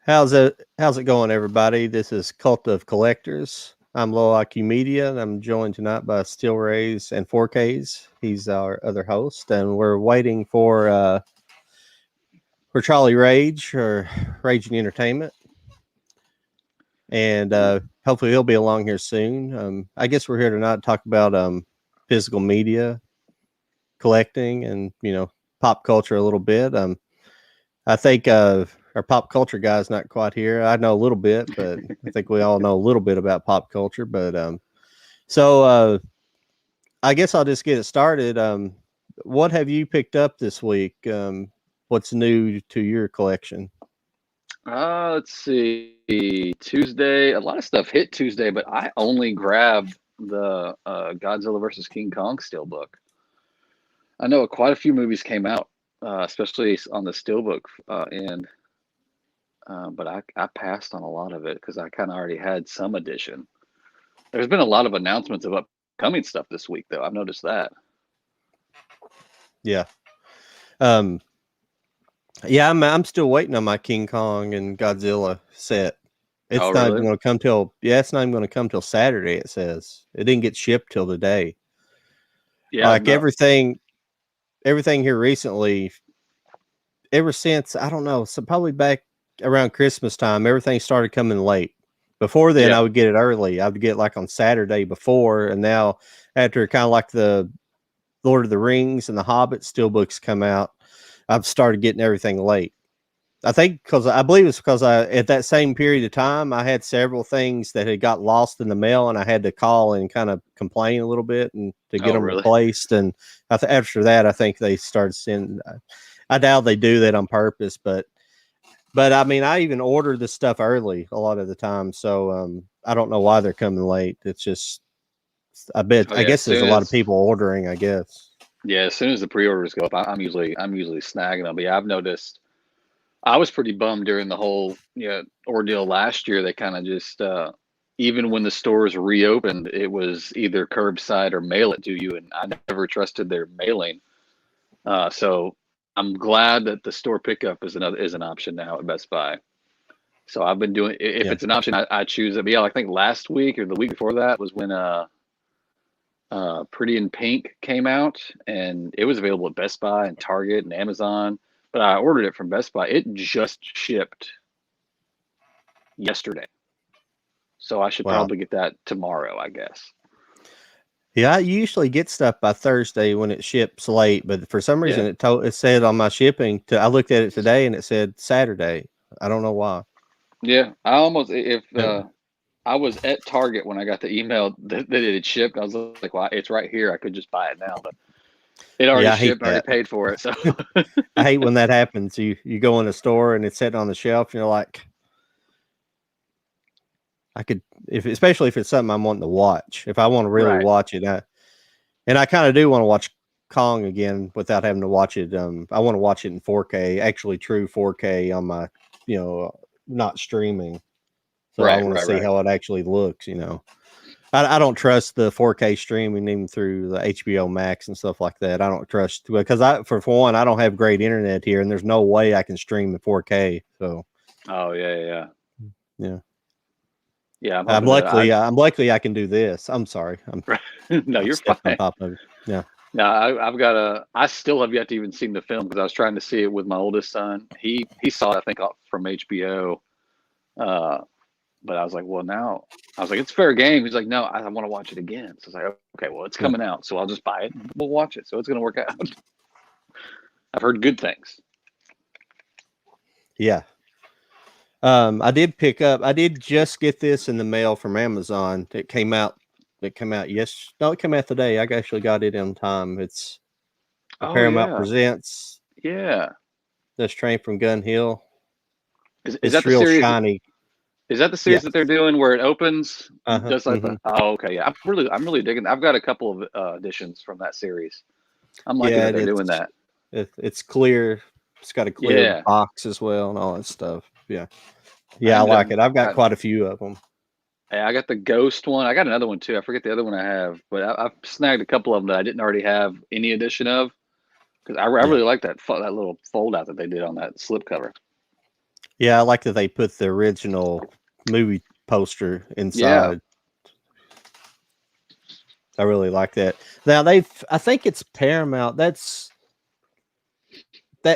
How's it going, everybody? This is Cult of Collectors. I'm Low IQ Media, and I'm joined tonight by Steel Rays and 4Ks. He's our other host, and we're waiting for Charlie Rage or Raging Entertainment, and hopefully he'll be along here soon. I guess we're here tonight to talk about physical media, collecting, and pop culture a little bit. I think our pop culture guy's not quite here. I know a little bit, but I think we all know a little bit about pop culture. But so I guess I'll just get it started. What have you picked up this week? What's new to your collection? Let's see. Tuesday, a lot of stuff hit Tuesday, but I only grabbed the Godzilla versus King Kong steelbook. I know quite a few movies came out, especially on the steelbook, but I passed on a lot of it because I kind of already had some edition. There's been a lot of announcements of upcoming stuff this week, though. I've noticed that. Yeah. Yeah, I'm still waiting on my King Kong and Godzilla set. It's Oh, not really? going to come till it's not even going to come till Saturday. It says it didn't get shipped till today. Yeah, Like no. everything here recently, ever since I don't know, so probably back around Christmas time, everything started coming late. Before then, I Yeah. would get it early. I would get like on Saturday before, and now after kind of like the Lord of the Rings and the Hobbit steelbooks come out, I've started getting everything late. I think because I believe it's because I at that same period of time I had several things that had got lost in the mail, and I had to call and kind of complain a little bit and to get Oh, them really? replaced. And after that, I think they started sending. I doubt they do that on purpose, but I mean, I even order this stuff early a lot of the time, so I don't know why they're coming late. It's just Oh, I yeah. guess there's a lot of people ordering. I guess. As soon as the pre-orders go up, I'm usually snagging them. But yeah, I've noticed. I was pretty bummed during the whole ordeal last year. They kind of just even when the stores reopened, it was either curbside or mail it to you, and I never trusted their mailing. So I'm glad that the store pickup is an option now at Best Buy. So I've been doing if Yeah. it's an option, I choose it. But yeah, I think last week or the week before that was when Pretty in Pink came out, and it was available at Best Buy and Target and Amazon. But I ordered it from Best Buy. It just shipped yesterday, so I should Wow. probably get that tomorrow, I guess. Yeah, I usually get stuff by Thursday when it ships late, but for some reason Yeah, it said on my shipping. I looked at it today and it said Saturday. I don't know why. yeah. I almost if But I was at Target when I got the email that it had shipped. I was like, "Well, it's right here. I could just buy it now." But it already yeah, I hate shipped. I already that. paid for it. So I hate when that happens. You go in a store and it's sitting on the shelf and you're like, I could if especially if it's something I'm wanting to watch. If I want to really right. watch it, and I kind of do want to watch Kong again without having to watch it. I want to watch it in 4K, actually true 4K on my, not streaming. So I Right, want to right, see right. how it actually looks. I don't trust the 4K streaming even through the HBO Max and stuff like that. I don't trust because for one, I don't have great internet here, and there's no way I can stream in 4K. So Oh yeah, yeah, yeah. yeah, Yeah, I'm hoping that I'm lucky I can do this. I'm sorry, no, I'm you're stepping on fine. top of it. Yeah, No, I've got I still have yet to even seen the film because I was trying to see it with my oldest son. He saw it, I think, from HBO. Uh, but I was like, well, now I was like, it's fair game. He's like, no, I want to watch it again. So I was like, okay, well, it's yeah, coming out, so I'll just buy it and we'll watch it. So it's gonna work out. I've heard good things. yeah. I did just get this in the mail from Amazon. It came out no, it came out today. I actually got it in time. It's a Oh Paramount yeah, Presents yeah. This Train from Gun Hill. Is that It's the real series? shiny. Is that the series that they're Yes. doing where it opens Uh-huh. just like Hmm. the? Oh, okay, yeah. I'm really digging. I've got a couple of editions from that series. I'm liking Yeah, that they're doing that. it's clear. It's got a clear Yeah, box as well and all that stuff. Yeah. I Yeah, I ended up like it. I've got got. quite a few of them. I got the Ghost one. I got another one too. I forget the other one I have, but I've snagged a couple of them that I didn't already have any edition of because I Yeah. really like that little fold out that they did on that slipcover. Yeah, I like that they put the original movie poster Yeah. inside. I really like that. Now I think it's Paramount. That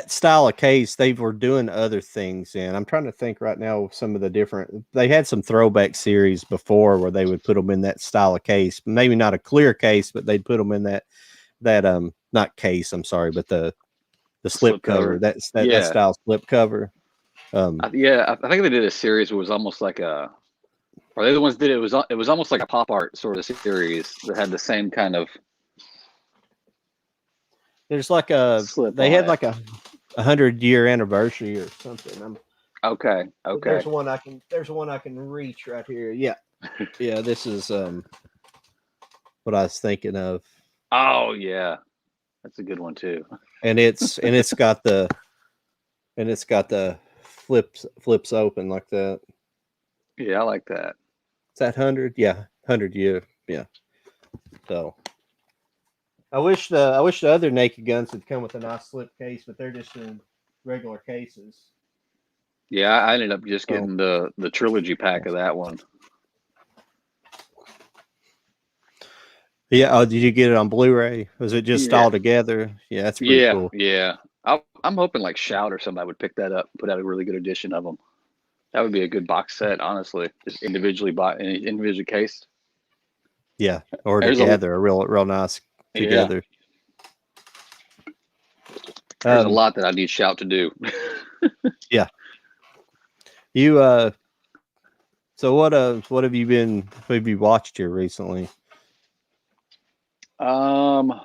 style of case they were doing other things in. I'm trying to think right now some of the different. They had some throwback series before where they would put them in that style of case. Maybe not a clear case, but they'd put them in that not case. I'm sorry, but the slip cover. That Yeah. style slip cover. I think they did a series where it was almost like a. Or they the ones that did it was almost like a pop art sort of series that had the same kind of There's like slip they on had it. like a 100-year anniversary or something. Okay. There's one I can reach right here. Yeah. Yeah, this is what I was thinking of. Oh yeah, that's a good one too. And it's got the flips open like that. Yeah, I like that. Is that 100? Yeah, 100-year. Yeah. So I wish the other naked guns would come with a nice slip case, but they're just in regular cases. Yeah, I ended up just So getting the trilogy pack of that one. yeah, oh, did you get it on Blu-ray? Was it just Yeah. all together? Yeah, that's pretty cool. Yeah. I'm hoping like Shout or somebody would pick that up and put out a really good edition of them. That would be a good box set, honestly. Just individually bought, individually cased. Yeah, or There's together, a real nice together. There's a lot that I need Shout to do. Yeah. You so what have you watched here recently? I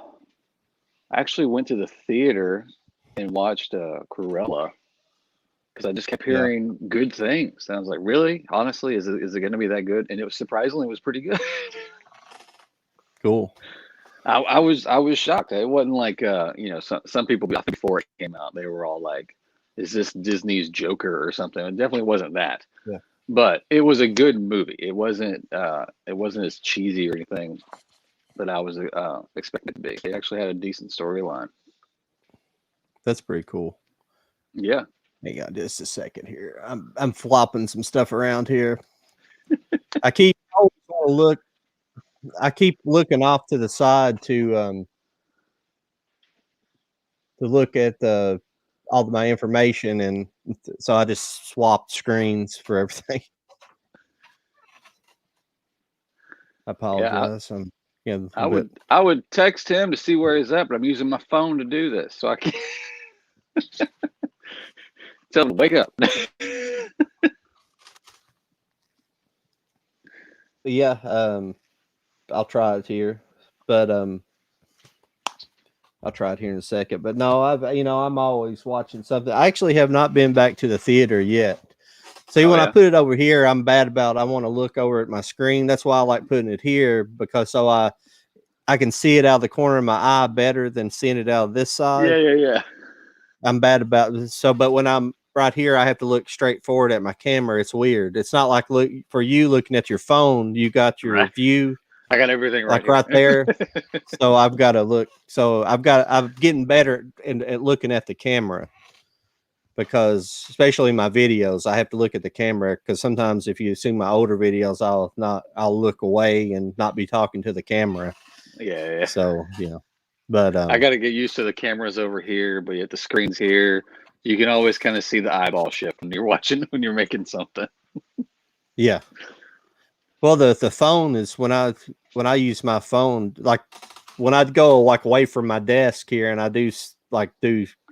actually went to the theater and watched Cruella because I just kept hearing good things. And I was like, really? Honestly, is it going to be that good? And it was surprisingly pretty good. Cool. I was shocked. It wasn't like some people before it came out they were all like, is this Disney's Joker or something? It definitely wasn't that. Yeah. But it was a good movie. It wasn't as cheesy or anything that I was expecting it to be. It actually had a decent storyline. That's pretty cool. Yeah. Hang on just a second here. I'm flopping some stuff around here. I keep looking off to the side to look at all of my information, and so I just swapped screens for everything. I apologize. I would text him to see where he's at, but I'm using my phone to do this, so I can't tell him to wake up. Yeah, I'll try it here, but I'll try it here in a second. But no, I'm always watching something. I actually have not been back to the theater yet. See, when I put it over here, I'm bad about. I want to look over at my screen. That's why I like putting it here, because so I can see it out of the corner of my eye better than seeing it out of this side. Yeah. I'm bad about so, but when I'm right here, I have to look straight forward at my camera. It's weird. It's not like for you looking at your phone. You got your view. I got everything right there. So I've got to look. So I'm getting better at looking at the camera, because especially my videos, I have to look at the camera, because sometimes if you see my older videos, I'll look away and not be talking to the camera. Yeah. So, but I got to get used to the cameras over here, but yet the screen's here. You can always kind of see the eyeball shift when you're making something. Yeah. Well, the phone is when I use my phone, like when I go like away from my desk here and I do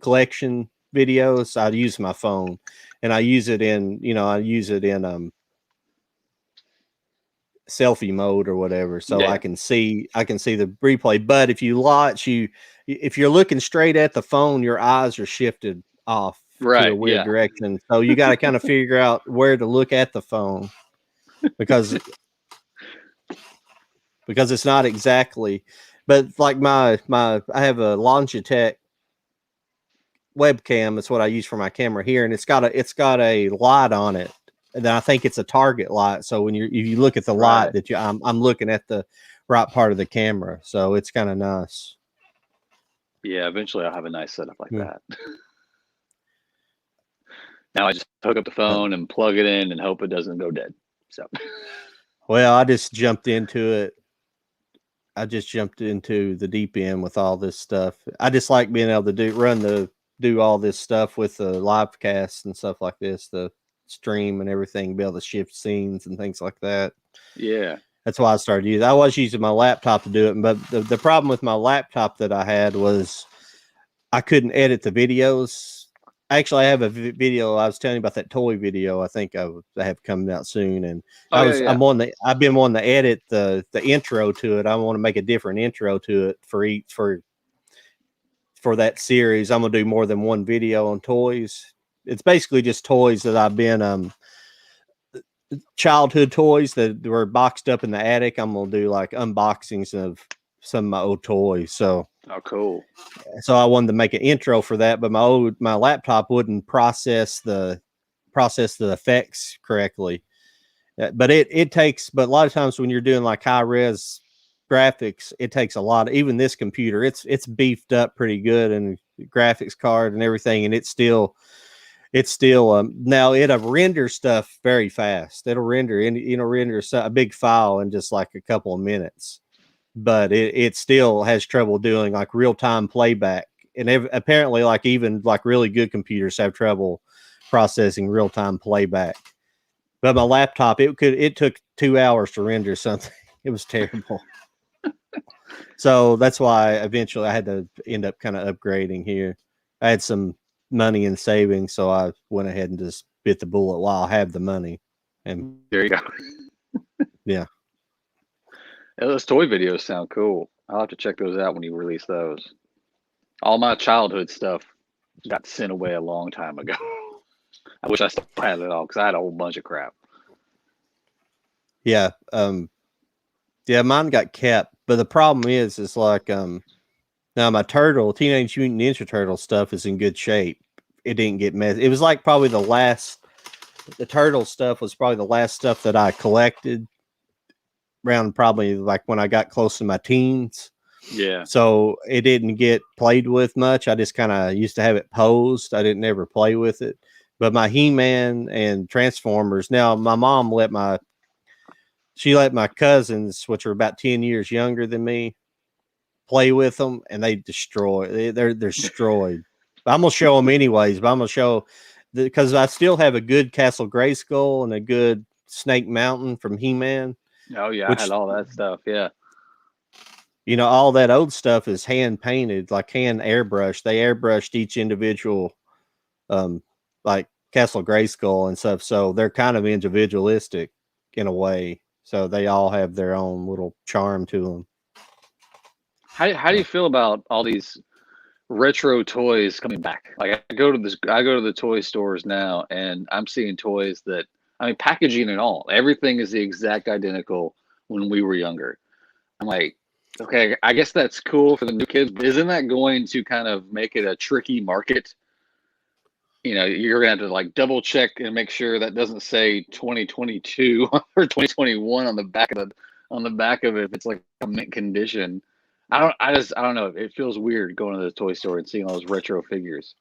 collection videos, I use my phone, and I use it in selfie mode or whatever, so I can see the replay. But if you're looking straight at the phone, your eyes are shifted off to a weird direction, so you got to kind of figure out where to look at the phone, because it's not exactly. But like I have a Logitech webcam. That's what I use for my camera here, and it's got a light on it. And then I think it's a target light. So when if you look at the light, that I'm looking at the right part of the camera. So it's kind of nice. Yeah, eventually I'll have a nice setup like that. Now I just hook up the phone and plug it in and hope it doesn't go dead. So, well, I just jumped into it. I just jumped into the deep end with all this stuff. I just like being able to do all this stuff with the live casts and stuff like this, the stream and everything, be able to shift scenes and things like that. yeah. That's why I started using. I was using my laptop to do it, but the problem with my laptop that I had was I couldn't edit the videos. Actually, I have a video. I was telling you about that toy video. I think I have coming out soon, and I've been wanting to edit the intro to it. I want to make a different intro to it for that series. I'm gonna do more than one video on toys. It's basically just toys that I've been childhood toys that were boxed up in the attic. I'm gonna do like unboxings of some of my old toys. So cool. So I wanted to make an intro for that, but my laptop wouldn't process the effects correctly. But it takes, but a lot of times when you're doing like high res graphics, it takes a lot. Even this computer, it's beefed up pretty good, and graphics card and everything, and it's still now it'll render stuff very fast. It'll render a big file in just like a couple of minutes, but it still has trouble doing like real-time playback. And apparently like even like really good computers have trouble processing real-time playback. But my laptop, it took 2 hours to render something. It was terrible. So that's why eventually I had to end up kind of upgrading here. I had some money in savings, so I went ahead and just bit the bullet while I have the money. And there you go. Yeah. Those toy videos sound cool. I'll have to check those out when you release those. All my childhood stuff got sent away a long time ago. I wish I still had it all because I had a whole bunch of crap. Yeah. Yeah, mine got kept, but the problem is like now my Teenage Mutant Ninja Turtle stuff is in good shape. It didn't get messed. It was like probably the turtle stuff was probably the last stuff that I collected around probably like when I got close to my teens. Yeah. So it didn't get played with much. I just kind of used to have it posed. I didn't ever play with it. But my He-Man and Transformers, now my mom let my cousins, which are about 10 years younger than me, play with them, and they're destroyed. I'm gonna show them anyways, but I'm gonna show because I still have a good Castle Grayskull and a good Snake Mountain from He-Man. Oh yeah, I had all that stuff. Yeah. You know, all that old stuff is hand painted, like hand airbrushed. They airbrushed each individual, like Castle Grayskull and stuff. So they're kind of individualistic in a way. So they all have their own little charm to them. How do you feel about all these retro toys coming back? Like I go to the toy stores now, and I'm seeing toys that, I mean, packaging and all, everything is the exact identical when we were younger. I'm like, okay, I guess that's cool for the new kids, but isn't that going to kind of make it a tricky market? You know, you're gonna have to like double check and make sure that doesn't say 2022 or 2021 on the back of it if it's like a mint condition. I don't know. It feels weird going to the toy store and seeing all those retro figures.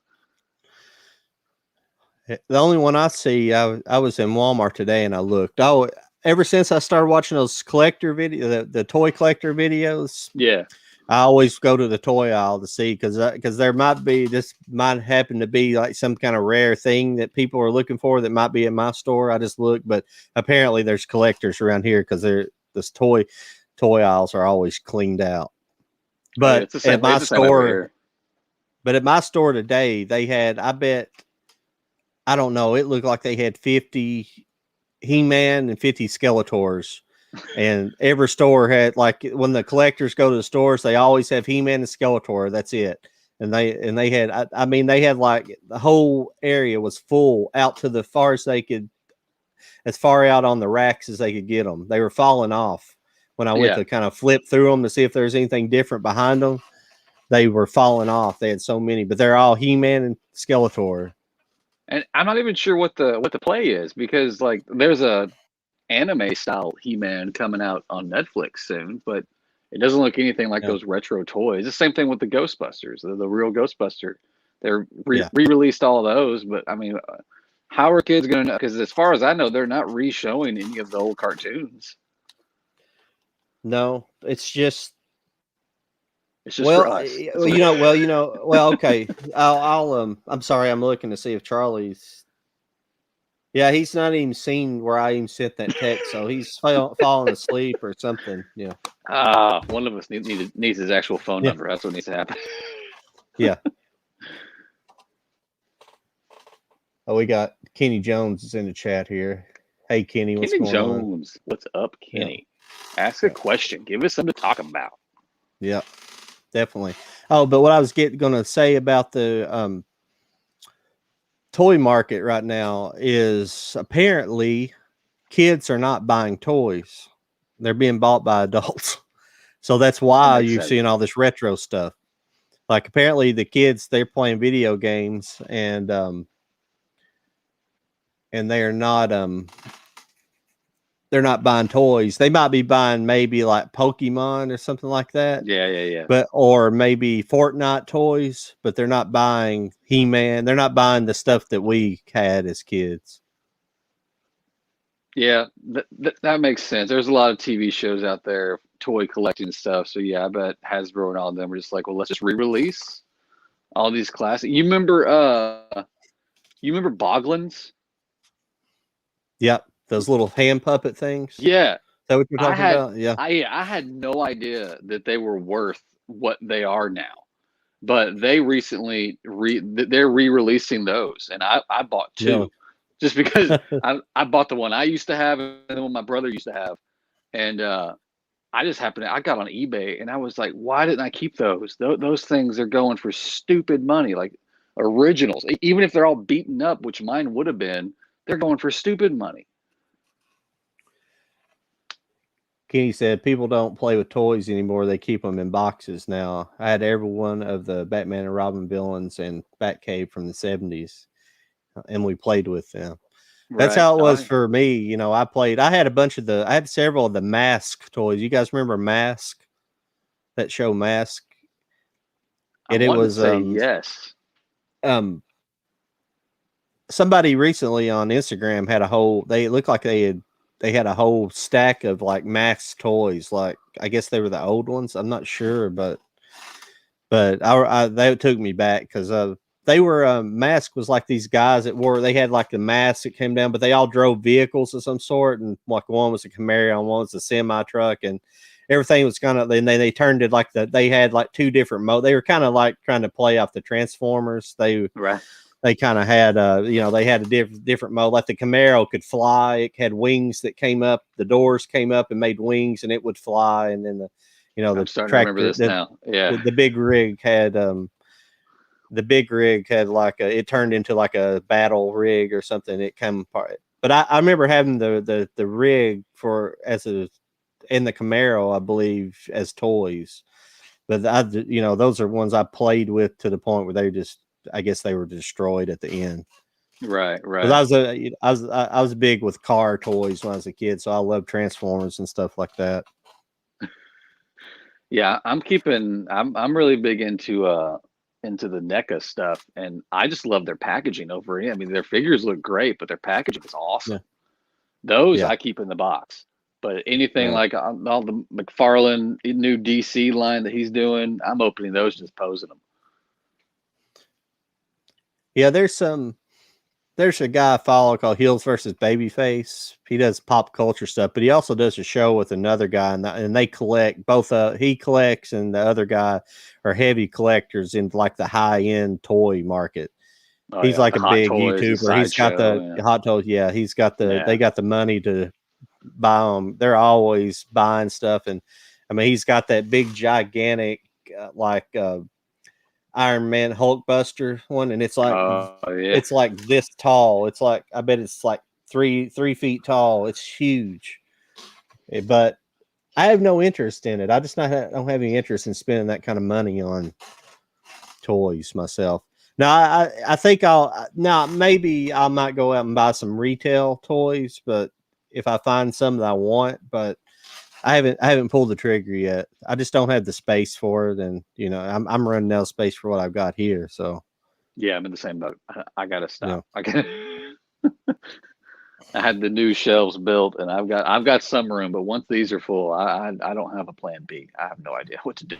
The only one I see, I was in Walmart today and I looked. Oh, ever since I started watching those collector the toy collector videos, yeah, I always go to the toy aisle to see because there might happen to be like some kind of rare thing that people are looking for that might be in my store. I just look, but apparently there's collectors around here because this toy aisles are always cleaned out. But at my store today, they had, I don't know, it looked like they had 50 He-Man and 50 Skeletors. And every store had, like, when the collectors go to the stores, they always have He-Man and Skeletor. That's it. And they had, I mean, they had like the whole area was full out to as far out on the racks as they could get them. They were falling off. When I went to kind of flip through them to see if there's anything different behind them, they were falling off. They had so many, but they're all He-Man and Skeletor. and I'm not even sure what the play is, because like there's a anime style He-Man coming out on Netflix soon, but it doesn't look anything like those retro toys. The same thing with the Ghostbusters, the real Ghostbuster. They're re-released all of those, but I mean, How are kids going to know? Because as far as I know, they're not re-showing any of the old cartoons. No, it's just It's just for us. Okay. I'm sorry. I'm looking to see if Charlie's. Yeah, he's not even seen where I even sent that text, so he's falling asleep or something. Yeah. One of us needs his actual phone Yeah. number. That's what needs to happen. Yeah. Oh, we got Kenny Jones is in the chat here. Hey, Kenny, what's Kenny going on? Jones, what's up, Kenny? Yeah. Ask a question. Give us something to talk about. Yeah, definitely. Oh, but what I was going to say about the toy market right now is apparently kids are not buying toys. They're being bought by adults. So that's why you're seeing all this retro stuff. Like apparently the kids, they're playing video games and they're not buying toys. They might be buying maybe like Pokemon or something like that. Yeah. But or maybe Fortnite toys, but they're not buying He-Man. They're not buying the stuff that we had as kids. Yeah, that makes sense. There's a lot of TV shows out there, toy collecting stuff. So yeah, I bet Hasbro and all of them are just like, well, let's just re-release all these classic. You remember Boglins? Yep, those little hand puppet things. Yeah. Is that what you're talking about? Yeah. I had no idea that they were worth what they are now. But they recently they're re-releasing those, and I bought two. Yeah. Just because I bought the one I used to have and the one my brother used to have. And I just I got on eBay and I was like, why didn't I keep those? Those things are going for stupid money, like originals. Even if they're all beaten up, which mine would have been, they're going for stupid money. Kenny said people don't play with toys anymore. They keep them in boxes now. I had every one of the Batman and Robin villains and Batcave from the 70s, and we played with them. That's how it was for me. You know, I had several of the Mask toys. You guys remember Mask? That show Mask? And it was yes. Somebody recently on Instagram had they looked like they had a whole stack of like Mask toys. Like I guess they were the old ones. I'm not sure, but they took me back because they were Mask was like these guys they had like the mask that came down, but they all drove vehicles of some sort, and like one was a Camaro and one was a semi truck, and everything was kind of. Then they turned it like they had like two different modes. They were kind of like trying to play off the Transformers. They kind of had they had a different mode. Like the Camaro could fly. It had wings that came up. The doors came up and made wings, and it would fly. And then I'm starting to remember this now. Yeah, the big rig had like it turned into like a battle rig or something. It came apart. But I remember having the rig in the Camaro, I believe, as toys. But those are ones I played with to the point where I guess they were destroyed at the end. Right. I was big with car toys when I was a kid, so I loved Transformers and stuff like that. Yeah, I'm really big into the NECA stuff, and I just love their packaging over here. I mean, their figures look great, but their packaging is awesome. Yeah. Those I keep in the box. But anything like all the McFarlane new DC line that he's doing, I'm opening those and just posing them. Yeah, there's a guy I follow called Heels versus Babyface. He does pop culture stuff, but he also does a show with another guy, and they collect both. He collects, and the other guy are heavy collectors in like the high end toy market. He's like a big YouTuber. He's got the hot toys. Yeah, he's got they got the money to buy them. They're always buying stuff, and I mean he's got that big gigantic Iron Man Hulkbuster one, and it's like it's like this tall. It's like I bet it's like 3 feet tall. It's huge, but I have no interest in it. I just don't have any interest in spending that kind of money on toys myself. Now I think maybe I might go out and buy some retail toys, but if I find some that I want, but I haven't pulled the trigger yet. I just don't have the space for it, and I'm running out of space for what I've got here. So yeah, I'm in the same boat. I gotta stop. Yeah. I had the new shelves built, and I've got some room, but once these are full, I don't have a plan B. I have no idea what to do.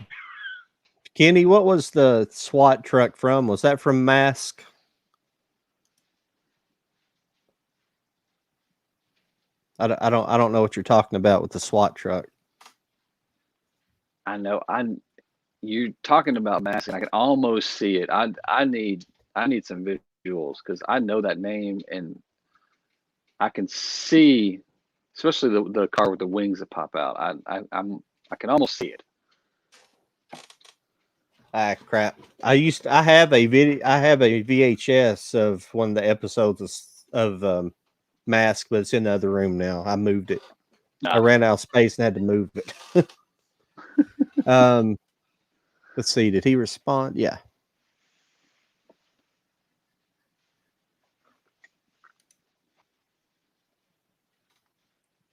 Kenny, what was the SWAT truck from? Was that from Mask? I don't know what you're talking about with the SWAT truck. I know you're talking about Mask, and I can almost see it. I need some visuals because I know that name, and I can see, especially the car with the wings that pop out. I can almost see it. Ah, crap! I have a VHS of one of the episodes of Mask, but it's in the other room now. I moved it. I ran out of space and had to move it. Let's see. Did he respond? Yeah.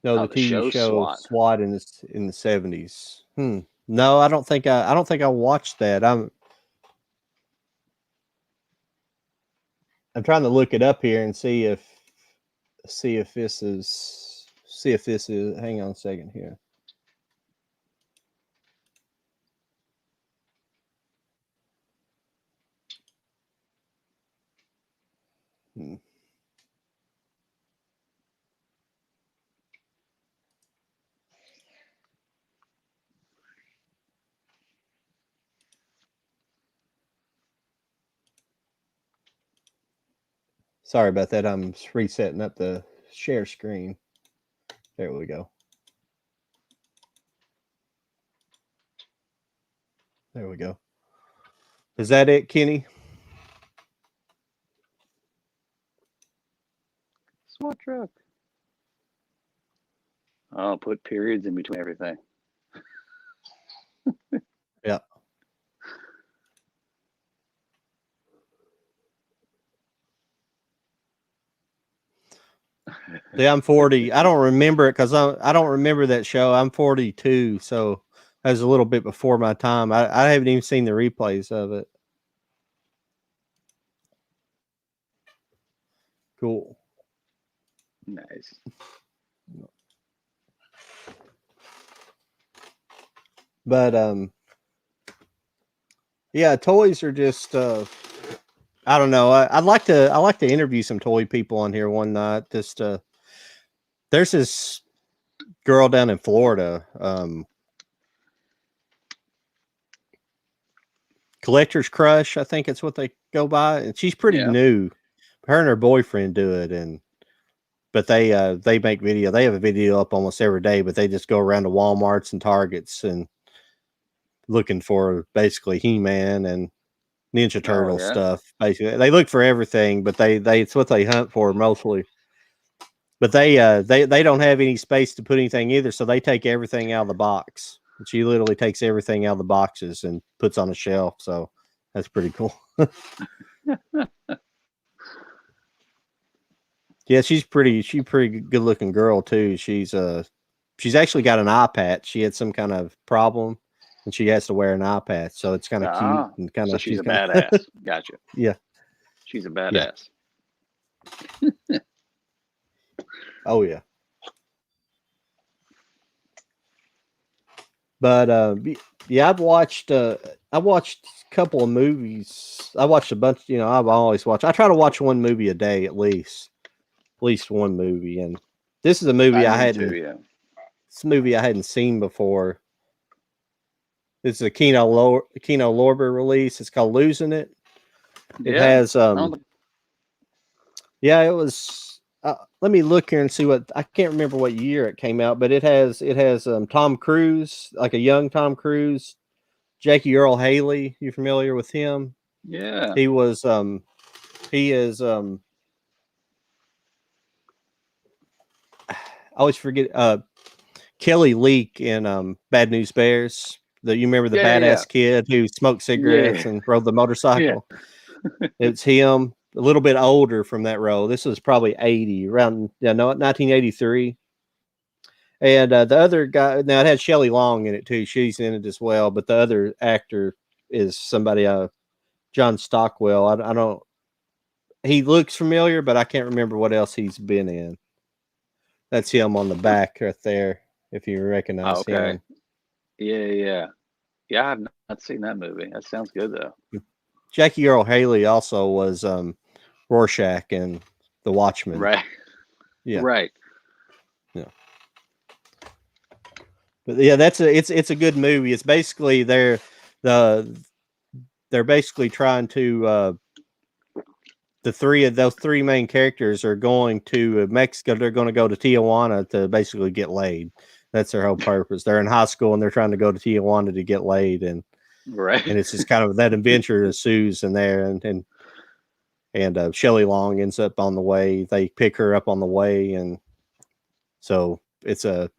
No, the TV show SWAT in the 70s. No, I don't think I watched that. I'm trying to look it up here and see if this is hang on a second here. Sorry about that. I'm resetting up the share screen. There we go. There we go. Is that it, Kenny? SWAT truck. I'll put periods in between everything. Yeah. Yeah, I'm 40. I don't remember it because I don't remember that show. I'm 42, so that was a little bit before my time. I haven't even seen the replays of it. Cool. Nice. But yeah, toys are just I don't know. I'd like to interview some toy people on here one night. Just there's this girl down in Florida, Collector's Crush, I think it's what they go by, and she's pretty new. Her and her boyfriend do it, but they make video. They have a video up almost every day, but they just go around to Walmarts and Targets and looking for basically He-Man and Ninja Turtle stuff. Basically, they look for everything, but they it's what they hunt for mostly. But they don't have any space to put anything either, so they take everything out of the box. She literally takes everything out of the boxes and puts on a shelf. So that's pretty cool. Yeah, she's pretty good looking girl too. She's actually got an eye patch. She had some kind of problem and she has to wear an eye patch. So it's kind of cute and kind of. So she's a badass. Gotcha. Yeah. She's a badass. Yeah. Oh yeah. But yeah, I've watched a couple of movies. I watched a bunch. I've always watched. I try to watch one movie a day at least one movie. And this is a movie I hadn't. It's a movie I hadn't seen before. It's a Kino Lorber release. It's called Losing It. It has yeah, it was. Let me look here and see what I can't remember what year it came out, but it has Tom Cruise, like a young Tom Cruise, Jackie Earl Haley. You familiar with him? Yeah. He was he is I always forget Kelly Leak in Bad News Bears. You remember the badass kid who smoked cigarettes and rode the motorcycle? It's him. A little bit older from that role. This was probably 1983. And the other guy, now it had Shelley Long in it too. She's in it as well. But the other actor is somebody, John Stockwell. I don't. he looks familiar, but I can't remember what else he's been in. That's him on the back right there. If you recognize Okay. him, Yeah. I have not seen that movie. That sounds good though. Jackie Earl Haley also was Rorschach in The Watchmen. Right. Yeah, Right. yeah. But yeah, it's a good movie. It's basically they're basically trying to those three main characters are going to Mexico. They're going to go to Tijuana to basically get laid. That's their whole purpose. They're in high school and they're trying to go to Tijuana to get laid, and Right. it's just kind of that adventure ensues in there, and Shelley Long ends up on the way. They pick her up on the way, and so it's a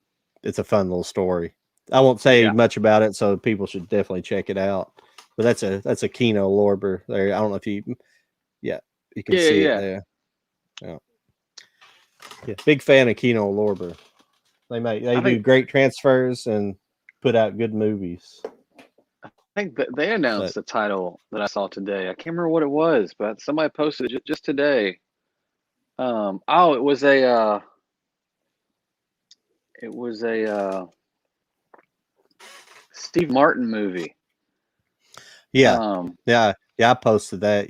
fun little story. I won't say much about it, so people should definitely check it out. But that's a Kino Lorber there. I don't know if you can see it there. Yeah, big fan of Kino Lorber. They do great transfers and put out good movies. I think that they announced the title that I saw today. I can't remember what it was, but somebody posted it just today. It was a Steve Martin movie. Yeah, I posted that.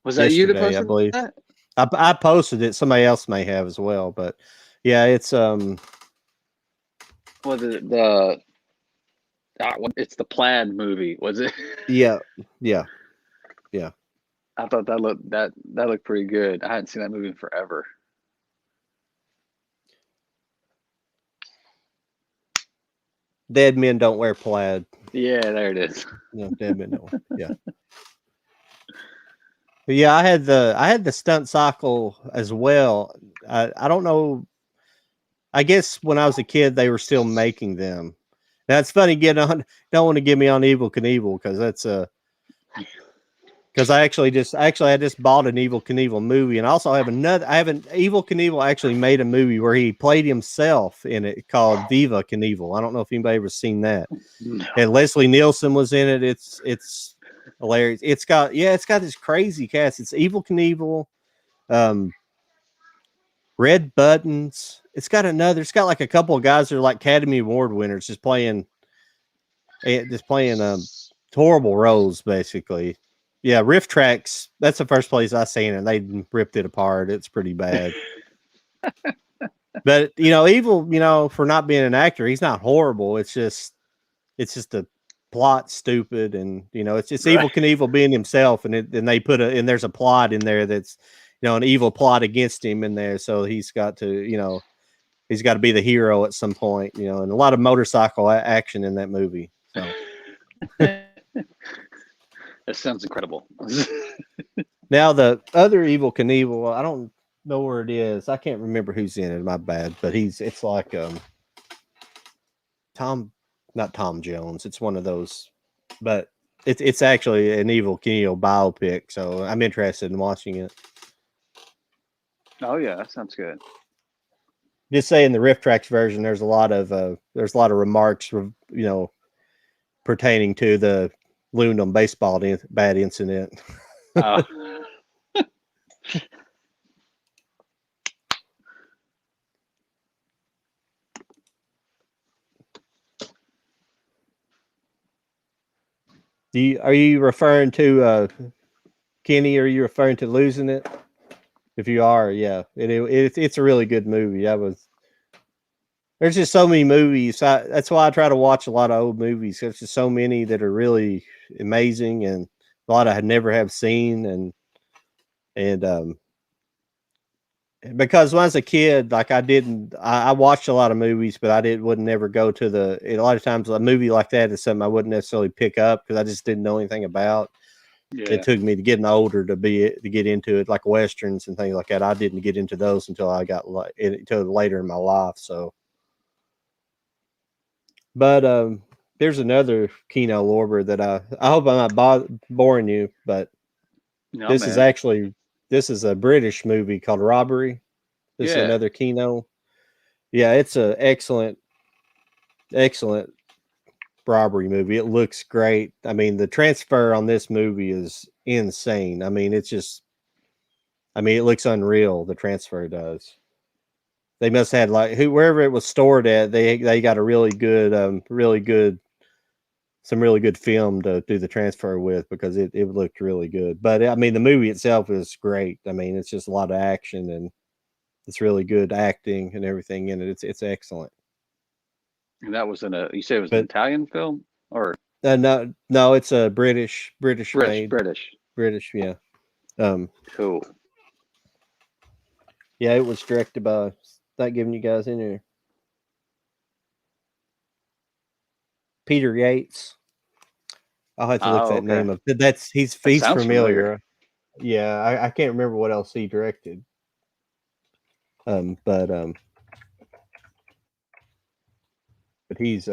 Was that you that posted I believe that? I posted it. Somebody else may have as well, but yeah, it's Was it it's the Plaid movie? Was it? Yeah. I thought that looked pretty good. I hadn't seen that movie in forever. Dead men don't wear plaid. Yeah, there it is. No, dead men don't. Yeah. But yeah, I had the stunt cycle as well. I don't know. I guess when I was a kid, they were still making them. Now it's funny getting on. Don't want to get me on Evel Knievel because that's because I just bought an Evel Knievel movie, and also have another. I have an Evel Knievel actually made a movie where he played himself in it called Viva Knievel. I don't know if anybody ever seen that. No. And Leslie Nielsen was in it. It's hilarious. It's got this crazy cast. It's Evel Knievel, Red Buttons. It's got like a couple of guys that are like Academy Award winners just playing horrible roles basically. Yeah, Riff Tracks, that's the first place I seen it, and they ripped it apart. It's pretty bad. But Evil, for not being an actor, he's not horrible. It's just the plot stupid, and it's just right. Evel Knievel being himself, and they there's a plot in there that's an evil plot against him in there, so he's got to he's got to be the hero at some point, and a lot of motorcycle action in that movie. So that sounds incredible. Now the other Evel Knievel, I don't know where it is. I can't remember who's in it. My bad, but it's like not Tom Jones. It's one of those, but it's actually an Evel Knievel biopic. So I'm interested in watching it. Oh yeah, that sounds good. Just saying, the Riff Tracks version, there's a lot of remarks, pertaining to the Lundum baseball bat incident. Are you referring to Kenny? Are you referring to Losing It? If you are, yeah, it's a really good movie. There's just so many movies. That's why I try to watch a lot of old movies. There's just so many that are really amazing, and a lot I never have seen, and because when I was a kid, like I watched a lot of movies, but wouldn't never go to a lot of times a movie like that is something I wouldn't necessarily pick up because I just didn't know anything about. Yeah. It took me to getting older to get into it, like westerns and things like that. I didn't get into those until I got until later in my life. So, but there's another Kino Lorber that I hope I'm not boring you, but this is a British movie called Robbery. This is another Kino. Yeah, it's an excellent robbery movie. It looks great. I mean, the transfer on this movie is insane. I mean, it's just I mean, it looks unreal. The transfer does. They must have had like wherever it was stored at. They got a really good, some really good film to do the transfer with because it looked really good. But I mean, the movie itself is great. I mean, it's just a lot of action and it's really good acting and everything in it. It's excellent. And that was you said it was an But Italian film or no, it's a British made British. Yeah. Cool. Yeah, it was directed by. Not giving you guys in here. Peter Yates. I'll have to look that name up. He's familiar. Yeah, I can't remember what else he directed. But he's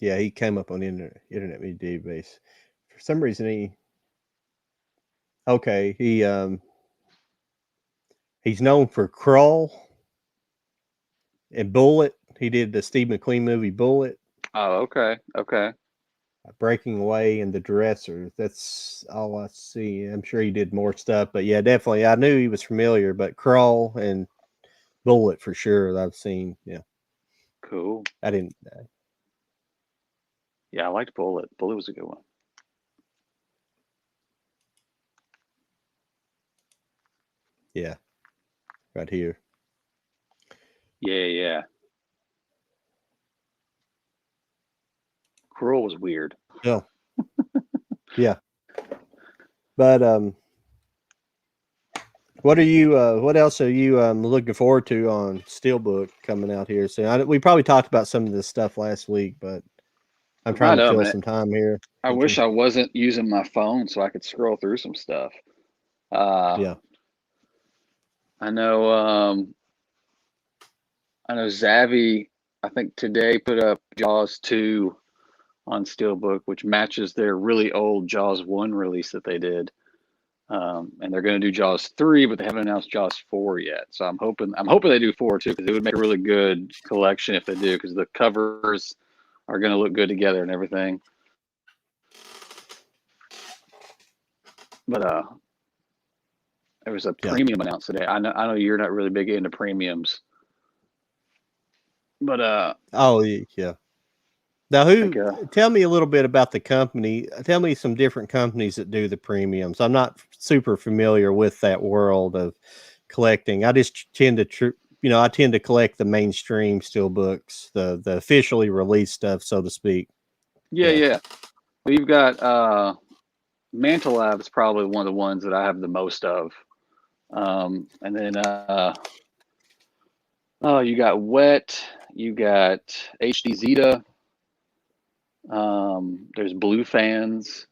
yeah, he came up on Internet Media Database. For some reason he's known for Crawl and Bullet. He did the Steve McQueen movie Bullet. Oh, okay. Breaking Away and The Dresser. That's all I see. I'm sure he did more stuff, but yeah, definitely. I knew he was familiar, but Crawl and Bullet for sure that I've seen. Yeah. Cool. I didn't. Yeah, I liked Bullet. Bullet was a good one. Yeah. Right here. Yeah. Cruel was weird. Yeah. Yeah. But what else are you looking forward to on Steelbook coming out here soon? We probably talked about some of this stuff last week, but I'm trying to fill some time here. I wish I wasn't using my phone so I could scroll through some stuff. Yeah. I know Zavvi, I think today put up Jaws 2 on Steelbook, which matches their really old Jaws 1 release that they did. And they're going to do Jaws 3, but they haven't announced Jaws 4 yet. So I'm hoping they do 4 too, because it would make a really good collection if they do, because the covers are going to look good together and everything. But there was a premium announced today. I know you're not really big into premiums, but oh yeah. Now, tell me a little bit about the company. Tell me some different companies that do the premiums. I'm not super familiar with that world of collecting. I just tend to collect the mainstream steelbooks, the officially released stuff, so to speak. Yeah. Well, you've got Mantle Lab is probably one of the ones that I have the most of. And then you got Wet, you got HD Zeta. There's Blue Fans.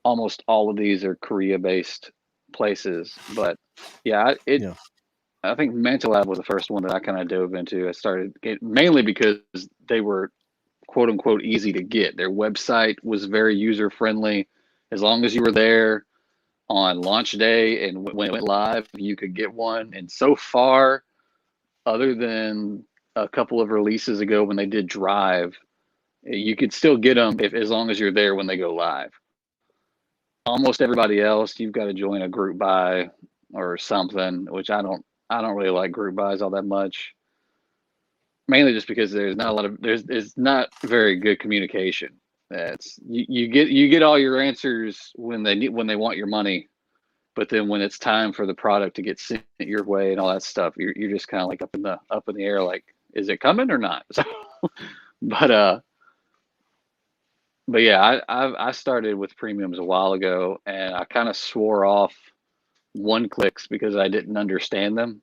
Almost all of these are Korea-based places, but yeah, I think Mantle Lab was the first one that I kind of dove into. I started mainly because they were quote unquote easy to get. Their website was very user friendly. As long as you were there on launch day and when it went live, you could get one. And so far, other than a couple of releases ago when they did Drive, you could still get them as long as you're there when they go live. Almost everybody else, you've got to join a group buy or something, which I don't really like group buys all that much. Mainly just because there's not very good communication. You get all your answers when they want your money, but then when it's time for the product to get sent your way and all that stuff, you're just kind of like up in the air, like, is it coming or not? So, but yeah, I started with premiums a while ago, and I kind of swore off one-clicks because I didn't understand them.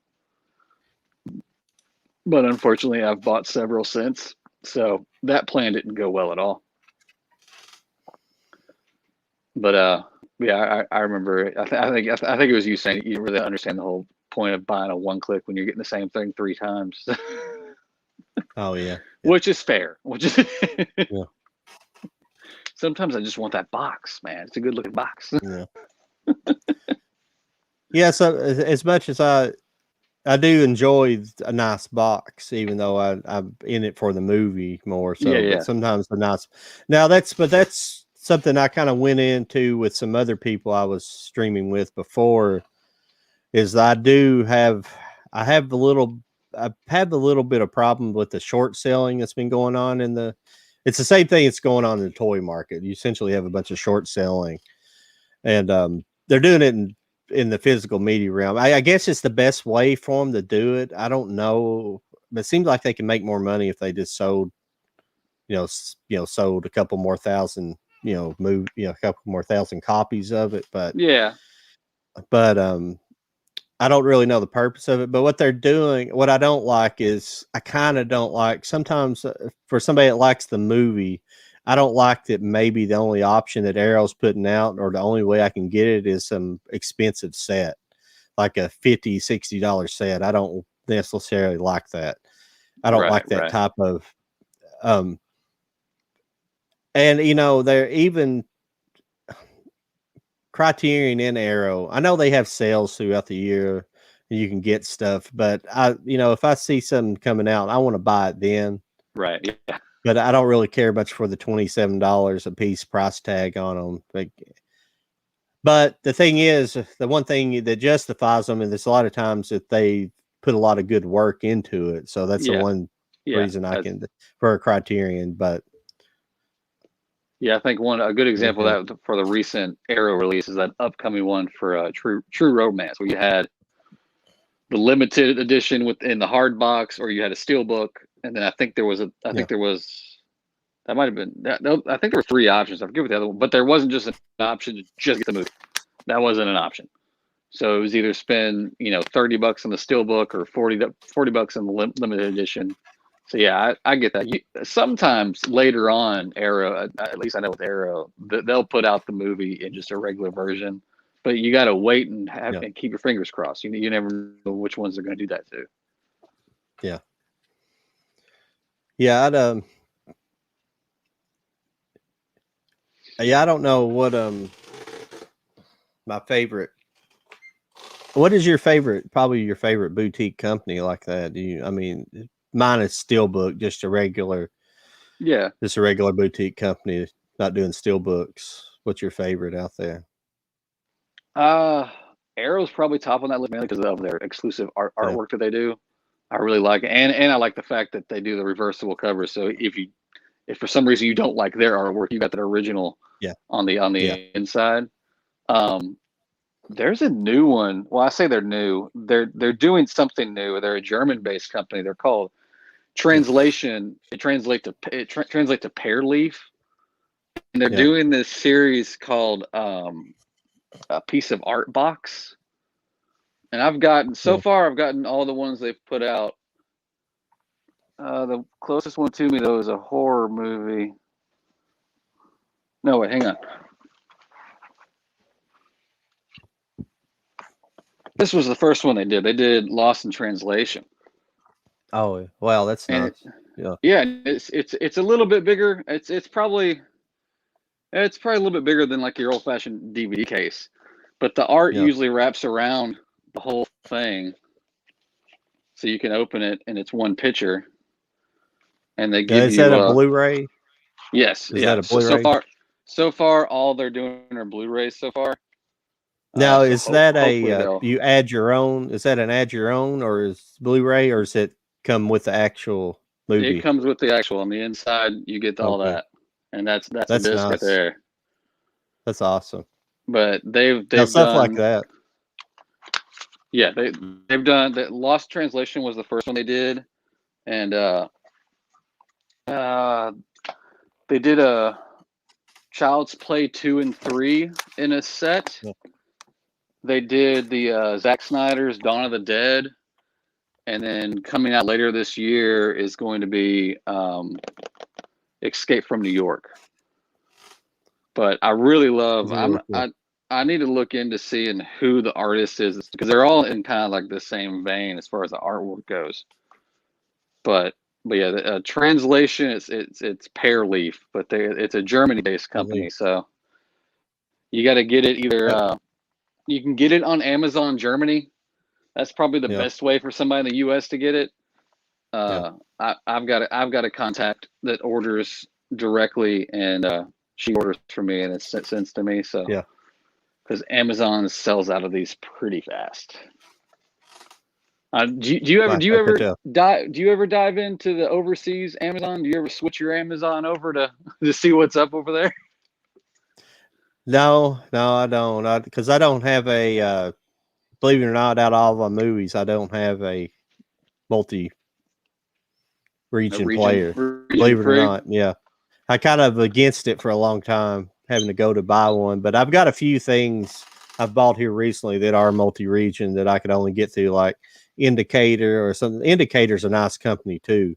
But unfortunately, I've bought several since, so that plan didn't go well at all. But yeah, I remember. I think it was you saying you really understand the whole point of buying a one-click when you're getting the same thing 3 times. Oh yeah. Which is fair. Yeah. Sometimes I just want that box, man. It's a good looking box. Yeah. Yeah. So as much as I I do enjoy a nice box, even though I'm in it for the movie more Yeah, so. But yeah, sometimes the nice. Now that's something I kind of went into with some other people I was streaming with before. Is I have a little I've had a little bit of problem with the short selling that's been going on in the. It's the same thing that's going on in the toy market. You essentially have a bunch of short selling, and they're doing it in the physical media realm. I guess it's the best way for them to do it. I don't know, but it seems like they can make more money if they just sold, sold a couple more thousand, a couple more thousand copies of it. yeah, But I don't really know the purpose of it. But what they're doing, what I don't like is I kind of don't like sometimes for somebody that likes the movie. I don't like that maybe the only option that Arrow's putting out or the only way I can get it is some expensive set, like a $50, $60 set. I don't necessarily like that. I don't right, like that right. type of um and they're even Criterion and Arrow. I know they have sales throughout the year and you can get stuff, but if I see something coming out, I want to buy it then. Right. Yeah. But I don't really care much for the $27 a piece price tag on them. But the thing is, the one thing that justifies them is a lot of times that they put a lot of good work into it. So that's the Yeah. one Yeah. reason I That's, can for a Criterion. But yeah, I think a good go example ahead. of that for the recent Arrow release is that upcoming one for True Romance, where you had the limited edition within the hard box, or you had a steel book, and then I Yeah, think there was that might have been that. No, I think there were three options. I forget what the other one, but there wasn't just an option to just get the movie. That wasn't an option. So it was either spend $30 on the steel book or 40 bucks on the limited edition. So yeah, I get that. Sometimes later on, Arrow, at least I know with Arrow, they'll put out the movie in just a regular version, but you got to wait yeah, and keep your fingers crossed. You never know which ones they're going to do that to. yeah, yeah. I don't know what my favorite. What is your favorite? Probably your favorite boutique company like that. Do you? I mean, mine is Steelbook, Yeah. just a regular boutique company, not doing steel books. What's your favorite out there? Uh, Arrow's probably top on that list mainly because of their exclusive Yeah, artwork that they do. I really like it, and I like the fact that they do the reversible covers. So if for some reason you don't like their artwork, you got that original yeah, on yeah, the inside. Um, there's a new one. Well, I say they're new. They're doing something new. They're a German-based company. They're called yeah, Translation. It translates to pear leaf, and they're yeah. doing this series called a piece of art box. And Yeah. I've gotten all the ones they've put out. The closest one to me though is a horror movie. No, wait, hang on. This was the first one they did. They did Lost in Translation, Oh, wow, that's and nice. Yeah, yeah, it's a little bit bigger. It's probably a little bit bigger than like your old fashioned DVD case, but the art yeah. usually wraps around the whole thing, so you can open it and it's one picture, and they give Is that you a Blu-ray? yes, Is yeah. that a Blu-ray? So far all they're doing are Blu-rays so far. Now, So is that hopefully they'll. you add your own? Is that an add your own, or is Blu-ray, or does it come with the actual It movie? comes with the actual on the inside. You get all Okay, that, and that's a that's disc right nice. there. That's awesome. But Now, they've stuff like done that. yeah they've done that. Lost Translation was the first one they did, and uh, they did a Child's Play 2 and 3 in a set. Yeah, They did the Zack Snyder's Dawn of the Dead, and then coming out later this year is going to be Escape from New York. But I really love. those are really cool. I need to look into seeing who the artist is because they're all in kind of like the same vein as far as the artwork goes. But yeah, the translation it's Pear Leaf, but it's a Germany-based company, Really. so you got to get it either. Uh, You can get it on Amazon Germany, That's probably the Yeah. best way for somebody in the U.S. to get it. Yeah. I've got a contact that orders directly, and she orders for me, and it's sent to me. So Yeah. because Amazon sells out of these pretty fast. Do you ever I could tell. dive into the overseas Amazon? Do you ever switch your Amazon over to see what's up over there? No, I don't. Because I don't have a. Believe it or not, out of all my movies, I don't have a multi-region player. Believe it or Free. not, yeah. I kind of against it for a long time, having to go to buy one. But I've got a few things I've bought here recently that are multi-region that I could only get through, like Indicator or something. Indicator's a nice company too.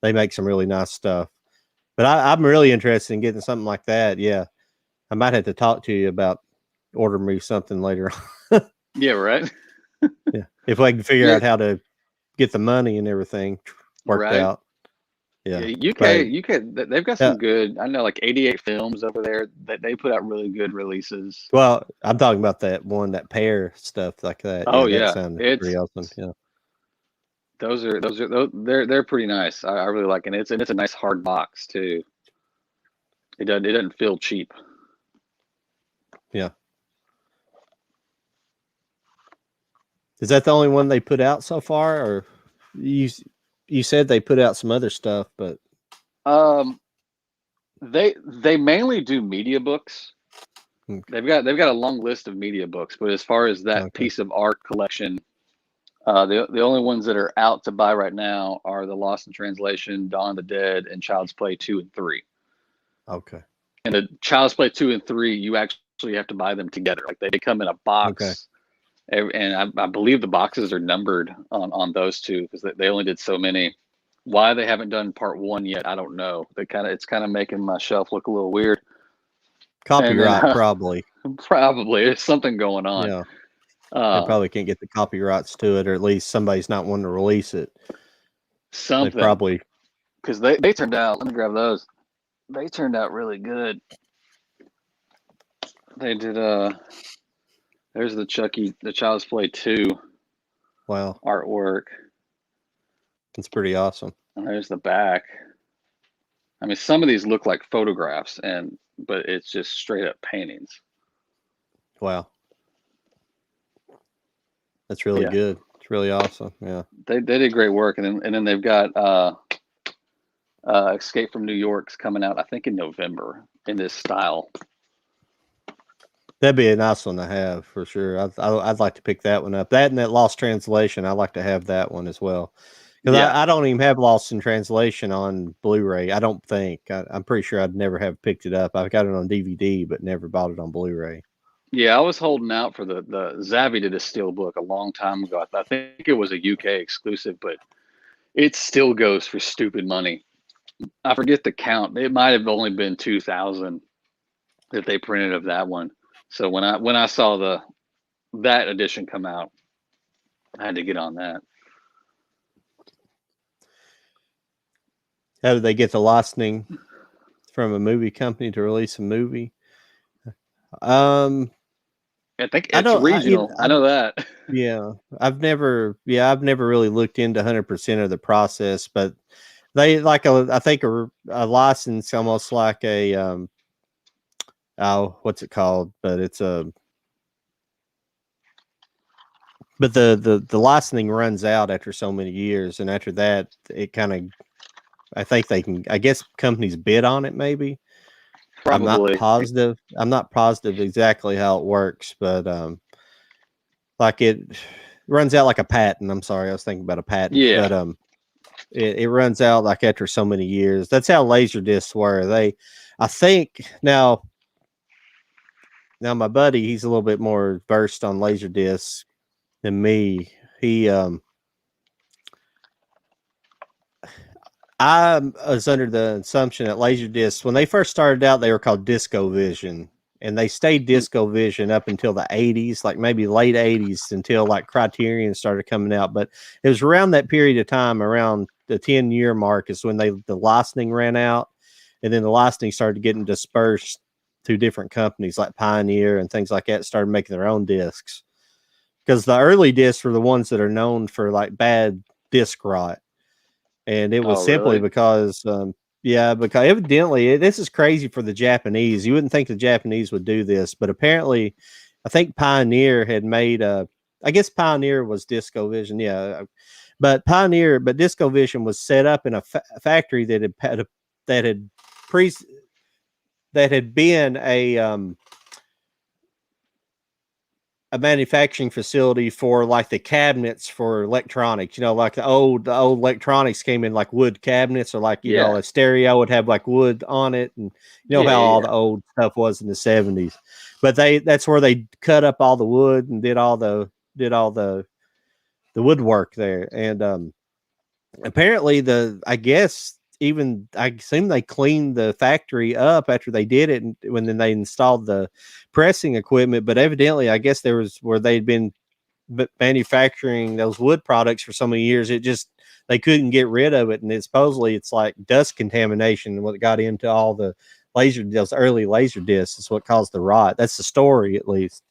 They make some really nice stuff. But I'm really interested in getting something like that. Yeah, I might have to talk to you about ordering me something later on. Yeah, right. Yeah, if I can figure out how to get the money and everything worked Right. out. Yeah, UK, they've got some good. I know, like 88 Films over there that they put out really good releases. Well, I'm talking about that pair stuff like that. Oh Yeah, that yeah, sounded pretty awesome. Yeah, they're pretty nice. I really like it. It's a nice hard box too. It doesn't feel cheap. yeah. Is that the only one they put out so far, or you said they put out some other stuff, but they mainly do media books. okay. They've got a long list of media books, but as far as that piece of art collection, the only ones that are out to buy right now are the Lost in Translation, Dawn of the Dead, and Child's Play 2 and 3. Okay. And the Child's Play 2 and 3, you actually have to buy them together. Like they come in a box. Okay. And I believe the boxes are numbered on those two because they only did so many. Why they haven't done part 1 yet, I don't know. It's kind of making my shelf look a little weird. Copyright, probably. Probably there's something going on. Yeah. They probably can't get the copyrights to it, or at least somebody's not wanting to release it. Something. They probably, because they turned out. Let me grab those. They turned out really good. They did. There's the Child's Play 2. Wow. Artwork. It's pretty awesome. And there's the back. I mean, some of these look like photographs, but it's just straight up paintings. Wow. That's really good. It's really awesome. Yeah. They did great work, and then they've got Escape from New York's coming out, I think, in November in this style. That'd be a nice one to have for sure. I'd like to pick that one up. That and that Lost Translation, I'd like to have that one as well. Because I don't even have Lost in Translation on Blu-ray. I don't think. I'm pretty sure I'd never have picked it up. I've got it on DVD, but never bought it on Blu-ray. Yeah, I was holding out for the Zavvi did a steelbook a long time ago. I think it was a UK exclusive, but it still goes for stupid money. I forget the count. It might have only been 2,000 that they printed of that one. So when I saw that edition come out, I had to get on that. How did they get the licensing from a movie company to release a movie? I think it's regional. I know that. Yeah, I've never really looked into 100% of the process, but they I think a license, almost like a what's it called? But it's but the licensing runs out after so many years, and after that, it kind of, I think I guess companies bid on it maybe. Probably. I'm not positive exactly how it works, but like it runs out like a patent. I'm sorry, I was thinking about a patent. Yeah. But it runs out like after so many years. That's how laser discs were. I think now my buddy, he's a little bit more versed on laser discs than me. I was under the assumption that Laserdiscs, when they first started out, they were called Disco Vision, and they stayed Disco Vision up until the 80s, like maybe late 80s, until like Criterion started coming out. But it was around that period of time, around the 10-year mark, is when the licensing ran out, and then the licensing started getting dispersed to different companies like Pioneer and things like that, started making their own discs. because the early discs were the ones that are known for like bad disc rot, and it was Oh, simply really? because because evidently this is crazy for the Japanese. You wouldn't think the Japanese would do this, but apparently, I think Pioneer had made a. I guess Pioneer was DiscoVision, yeah, but DiscoVision was set up in a factory that that had pre that had been a manufacturing facility for like the cabinets for electronics. Like the old electronics came in like wood cabinets, or like Yeah. a stereo would have like wood on it, and Yeah, how yeah, all yeah. the old stuff was in the 70s. But that's where they cut up all the wood and did all the woodwork there. And apparently I guess even I assume they cleaned the factory up after they did it, and when then they installed the pressing equipment. But evidently, I guess there was where they'd been manufacturing those wood products for so many years, it just they couldn't get rid of it, and supposedly it's like dust contamination what got into all those early laser discs is what caused the rot. That's the story, at least,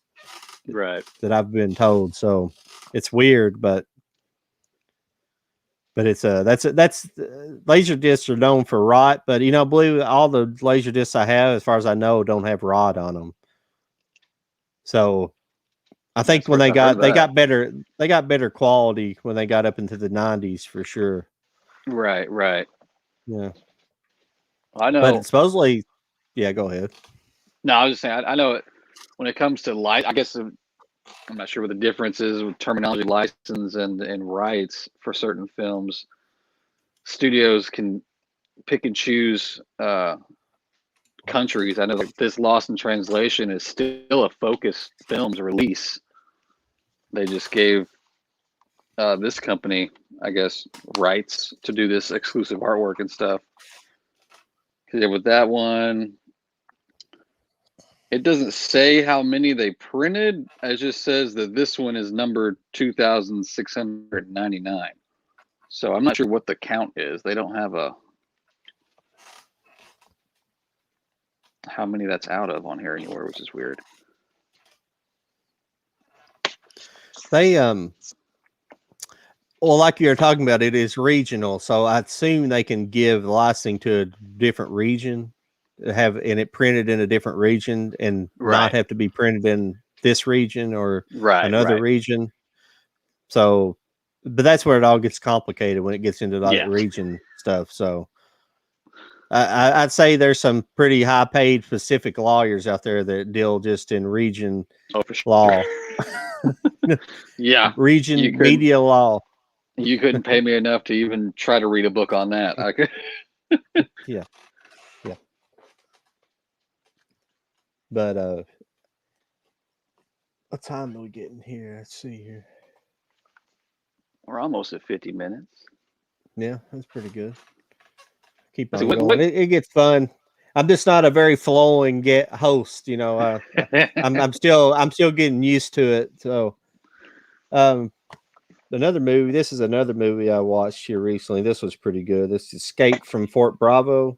Right. that I've been told. So it's weird, but it's that's laser discs are known for rot, but Blue, all the laser discs I have, as far as I know, don't have rot on them. So I think That's when first I've heard of they that. got better quality when they got up into the 90s for sure. Right, right. Yeah, I but know. it's supposedly, yeah. Go ahead. No, I was just saying. I know it when it comes to I guess I'm not sure what the difference is with terminology, license, and rights for certain films. Studios can pick and choose countries. I know like this Lost in Translation is still a Focus Films release. They just gave this company, I guess, rights to do this exclusive artwork and stuff. Because with that one, it doesn't say how many they printed. It just says that this one is number 2,699. So I'm not sure what the count is. They don't have how many that's out of on here anywhere, which is weird. They well, like you're talking about, it is regional, so I assume they can give licensing to a different region, and it printed in a different region, and not Right. have to be printed in this region or Right, another right. region. So, but that's where it all gets complicated when it gets into like Yeah. region stuff. So, I'd say there's some pretty high paid Pacific lawyers out there that deal just in region Oh, for sure. law, Yeah. region media law. You couldn't pay me enough to even try to read a book on that. I could. Yeah. Yeah. But what time are we getting here? Let's see here. We're almost at 50 minutes. Yeah, that's pretty good. Keep See, on going. It gets fun. I'm just not a very flowing host, I'm still getting used to it. So, another movie. This is another movie I watched here recently. This was pretty good. This is Escape from Fort Bravo.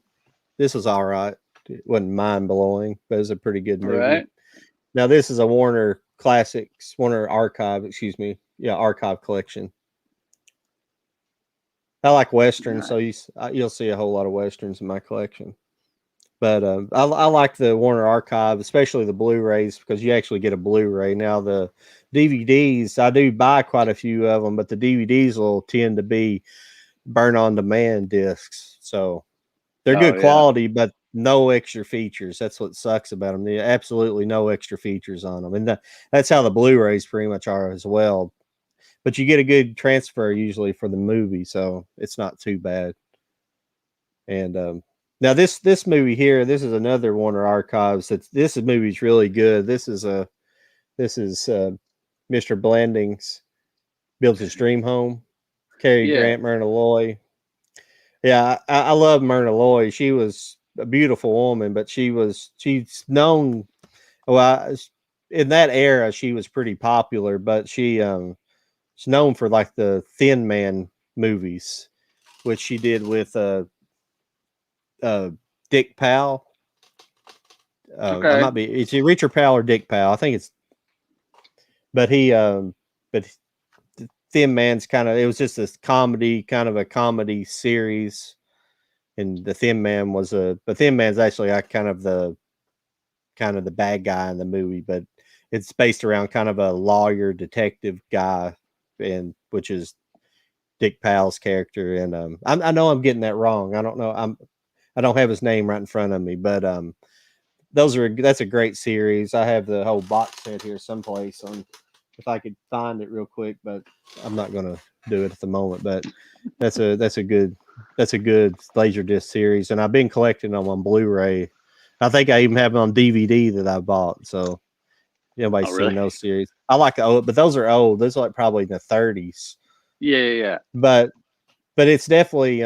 This was all right. It wasn't mind blowing, but it was a pretty good movie. Right. Now, this is a Warner Archive, excuse me. Yeah, archive collection. I like westerns, so you'll see a whole lot of westerns in my collection. But I like the Warner Archive, especially the Blu-rays, because you actually get a Blu-ray. Now the DVDs, I do buy quite a few of them, but the DVDs will tend to be burn on demand discs, so they're good quality, but no extra features. That's what sucks about them. They absolutely no extra features on them, and that's how the Blu-rays pretty much are as well. But you get a good transfer usually for the movie, so it's not too bad. And now this movie here, this is another Warner Archives. This movie's really good. This is Mr. Blanding's Builds His Dream Home. Cary Grant, Myrna Loy. Yeah, I love Myrna Loy. She was a beautiful woman, but she's known. Well, in that era, she was pretty popular, but she's known for like the Thin Man movies, which she did with Dick Powell. I might be, it's Richard Powell or Dick Powell. I think it's, but he but Thin Man's it was just this comedy, kind of a comedy series. And the Thin Man but Thin Man's actually kind of the bad guy in the movie, but it's based around kind of a lawyer detective guy, and which is Dick Powell's character. And I know I'm getting that wrong. I don't know. I don't have his name right in front of me, but that's a great series. I have the whole box set here someplace if I could find it real quick, but I'm not going to do it at the moment. But that's a good Laserdisc series, and I've been collecting them on Blu-ray. I think I even have them on DVD that I bought. So nobody's seen those series. I like the old, but those are old. Those are like probably in the 30s. Yeah. But it's definitely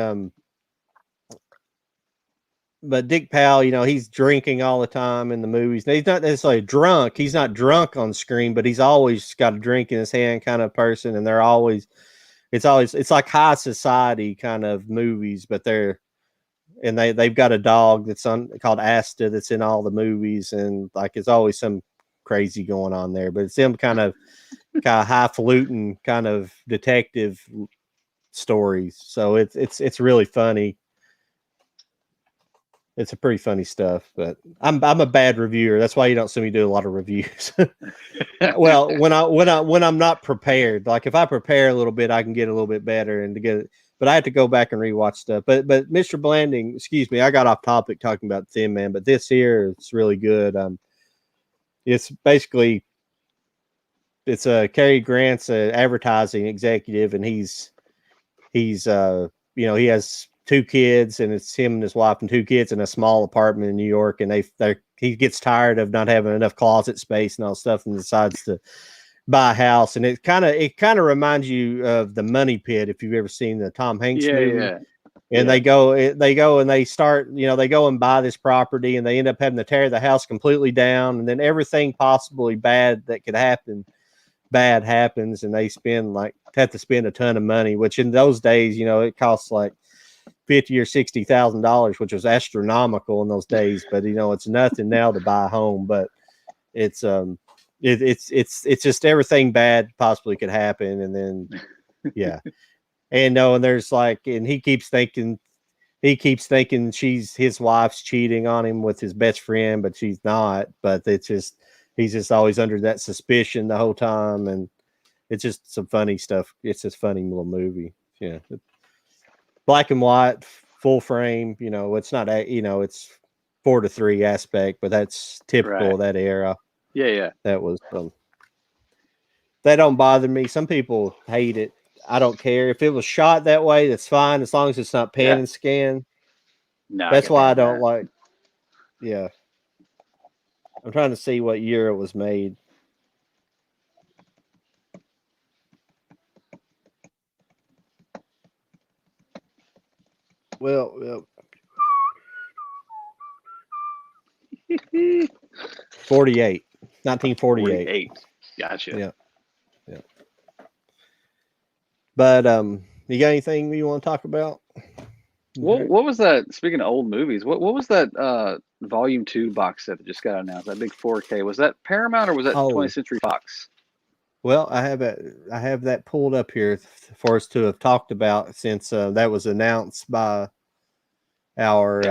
but Dick Powell, he's drinking all the time in the movies. Now, he's not necessarily drunk. He's not drunk on screen, but he's always got a drink in his hand kind of person. And it's like high society kind of movies, but they've got a dog called Asta that's in all the movies. And like, it's always some crazy going on there, but it's them kind of highfalutin kind of detective stories. So it's really funny. It's a pretty funny stuff, but I'm a bad reviewer. That's why you don't see me do a lot of reviews. Well, when I'm not prepared, like if I prepare a little bit, I can get a little bit better and to get it. But I have to go back and rewatch stuff. But Mr. Blanding, excuse me, I got off topic talking about Thin Man, but this here it's really good. It's basically Cary Grant's an advertising executive, and he has 2 kids, and it's him and his wife and 2 kids in a small apartment in New York. And he gets tired of not having enough closet space and all stuff, and decides to buy a house. And it kind of reminds you of The Money Pit, if you've ever seen the Tom Hanks movie. Yeah. And they go and they start, they go and buy this property, and they end up having to tear the house completely down, and then everything possibly bad that could happen, bad happens, and they have to spend a ton of money, which in those days, it costs like $50,000 or $60,000, which was astronomical in those days. But it's nothing now to buy a home. But it's just everything bad possibly could happen, and then yeah, and there's and he keeps thinking his wife's cheating on him with his best friend, but she's not. But he's just always under that suspicion the whole time, and it's just some funny stuff. It's just funny little movie. Yeah. Black and white, full frame, it's not it's 4:3 aspect, but that's typical of that era. Yeah. That was that don't bother me. Some people hate it. I don't care. If it was shot that way, that's fine, as long as it's not pan and scan. No, that's why I don't like. Yeah. I'm trying to see what year it was made. Well, 48, 1948. Gotcha. Yeah. But you got anything you want to talk about? What was that? Speaking of old movies, what was that Volume 2 box set that just got announced? That big 4K, was that Paramount or was that 20th Century Fox? Well, I have that pulled up here for us to have talked about, since that was announced by our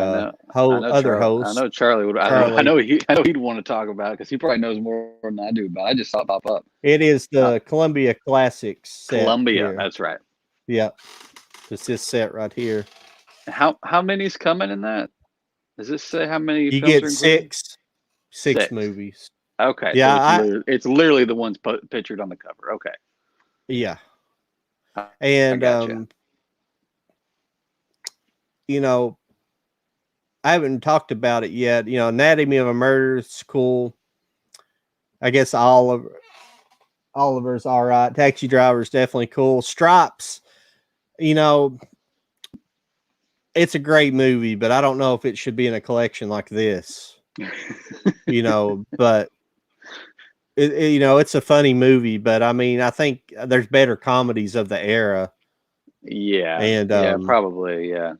other host. I know Charlie would. I know he'd want to talk about it because he probably knows more than I do. But I just saw it pop up. It is the Columbia Classics set. Columbia, here. That's right. Yeah, it's this set right here. How many's coming in that? Does this say how many? You get six movies. Okay. Yeah, so it's literally the ones pictured on the cover. Okay. Yeah. And I haven't talked about it yet. Anatomy of a Murder is cool. I guess Oliver's all right. Taxi Driver's definitely cool. Stripes, it's a great movie, but I don't know if it should be in a collection like this. But it's a funny movie. But I mean, I think there's better comedies of the era. Yeah. And probably. Yeah.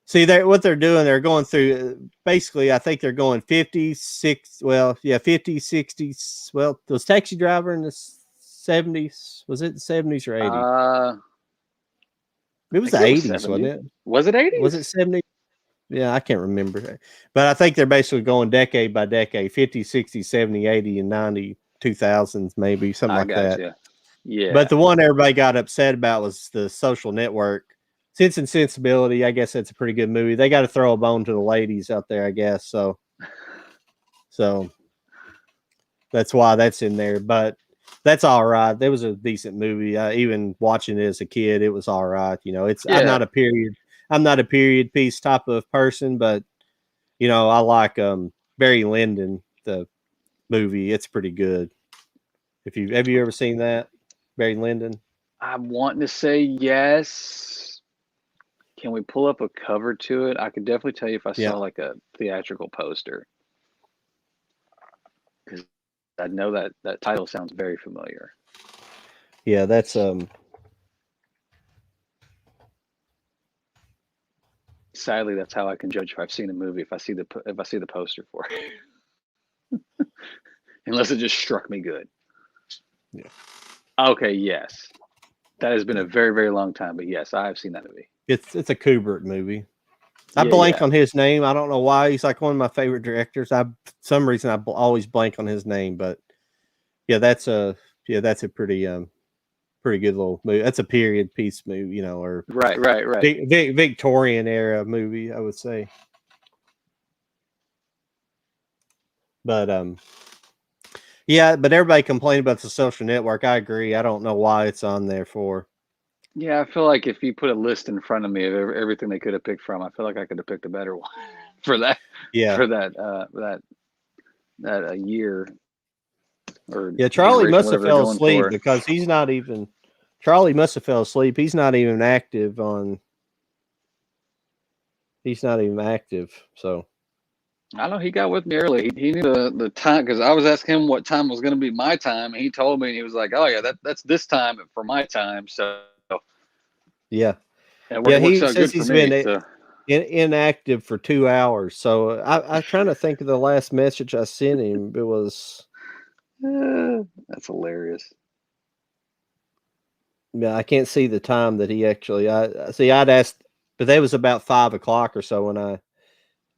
See, what they're doing, they're going through, basically, I think they're going 50, 60s. Well, was Taxi Driver in the 70s? Was it 70s or 80s? I It was think the it was 80s, wasn't 70s. it? Was it Was it 80s? 70s? Yeah, I can't remember. But I think they're basically going decade by decade, 50, 60, 70, 80, and 90, 2000s, maybe, something I like got that. you. Yeah. But the one everybody got upset about was The Social Network. Sense and Sensibility, I guess that's a pretty good movie. They got to throw a bone to the ladies out there, I guess. So that's why that's in there. But that's all right. That was a decent movie. Even watching it as a kid, it was all right. Yeah. I'm not a period piece type of person, but I like Barry Lyndon, the movie. It's pretty good. Have you ever seen that, Barry Lyndon? I'm wanting to say yes. Can we pull up a cover to it? I could definitely tell you if I Yeah. saw like a theatrical poster. Because I know that title sounds very familiar. Yeah, that's Sadly, that's how I can judge if I've seen a movie if I see the poster for it. Unless it just struck me good. Yeah. Okay, yes. That has been a very, very long time, but yes, I have seen that movie. it's a Kubrick movie. I Yeah, blank yeah. on his name. I don't know why. He's like one of my favorite directors. Some reason always blank on his name, but yeah, that's a pretty pretty good little movie. That's a period piece movie, or Right. Victorian era movie, I would say. But yeah, but everybody complained about The Social Network. I agree. I don't know why it's on there for. Yeah, I feel like if you put a list in front of me of everything they could have picked from, I feel like I could have picked a better one for that. Yeah. For that year or Yeah, Charlie generation, must have whatever they're fell going asleep for. because he's not even. Charlie must have fell asleep. He's not even active on. He's not even active. So. I know he got with me early. He knew the time because I was asking him what time was going to be my time, and he told me, and he was like, "Oh yeah, that's this time for my time." So Yeah. it Yeah, works he out says good for he's me. been So inactive for 2 hours. So I'm trying to think of the last message I sent him. It was. that's hilarious. Yeah, I can't see the time that he actually. I see. I'd asked, but that was about 5 o'clock or so when I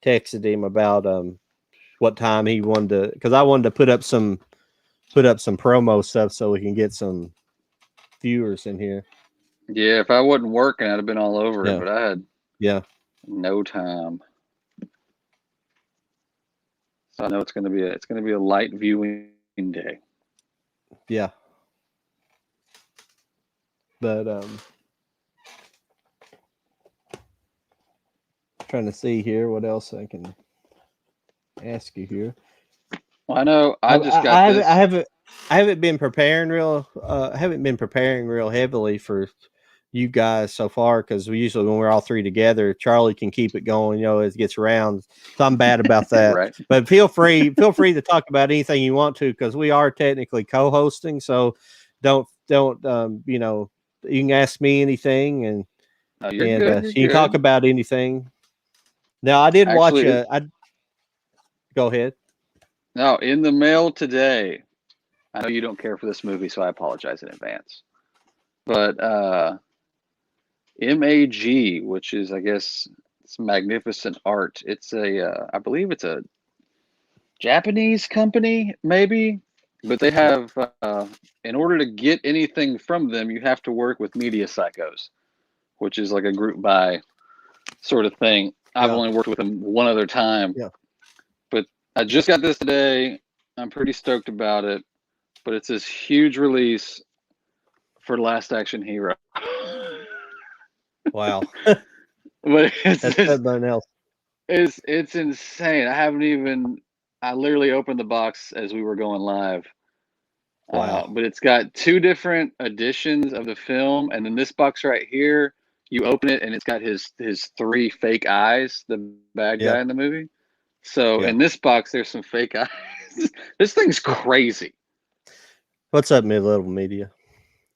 texted him about what time he wanted to, because I wanted to put up some promo stuff so we can get some viewers in here. Yeah, if I wasn't working, I'd have been all over it, but I had no time. So I know it's gonna be a light viewing day. Yeah. But trying to see here what else I can ask you here. Well, I know I just got this. I haven't been preparing real heavily for you guys so far, because we usually, when we're all three together, Charlie can keep it going. It gets around. So I'm bad about that. Right. But feel free to talk about anything you want to, because we are technically co-hosting. So don't you can ask me anything, and You're good. You're you can talk good. about anything. Now I did watch Actually, go ahead. now in the mail today. I know you don't care for this movie, so I apologize in advance. But MAG, which is, I guess, it's Magnificent Art. It's I believe it's a Japanese company, maybe, but they have, in order to get anything from them, you have to work with Media Psychos, which is like a group buy sort of thing. I've only worked with them one other time, but I just got this today. I'm pretty stoked about it, but it's this huge release for Last Action Hero. Wow. But That's something else. It's insane. I literally opened the box as we were going live. Wow. But it's got two different editions of the film, and then this box right here, you open it and it's got his three fake eyes, the bad guy in the movie. So in this box, there's some fake eyes. This thing's crazy. What's up, Mid-Level Media?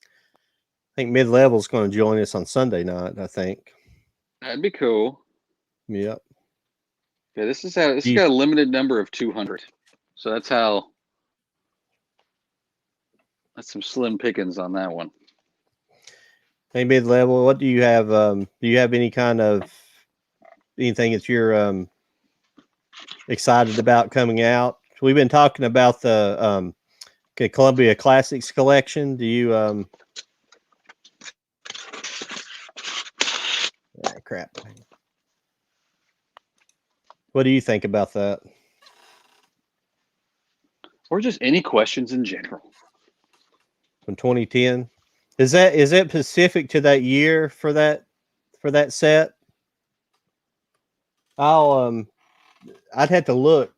I think Mid-Level is going to join us on Sunday night, I think. That'd be cool. Yep. Yeah, this has got a limited number of 200. So that's how That's some slim pickings on that one. Hey, mid-level, what do you have? Do you have any kind of anything that you're excited about coming out? We've been talking about the Columbia Classics collection. Do you crap. What do you think about that? Or just any questions in general. From 2010. Is it specific to that year for that set? I'd have to look.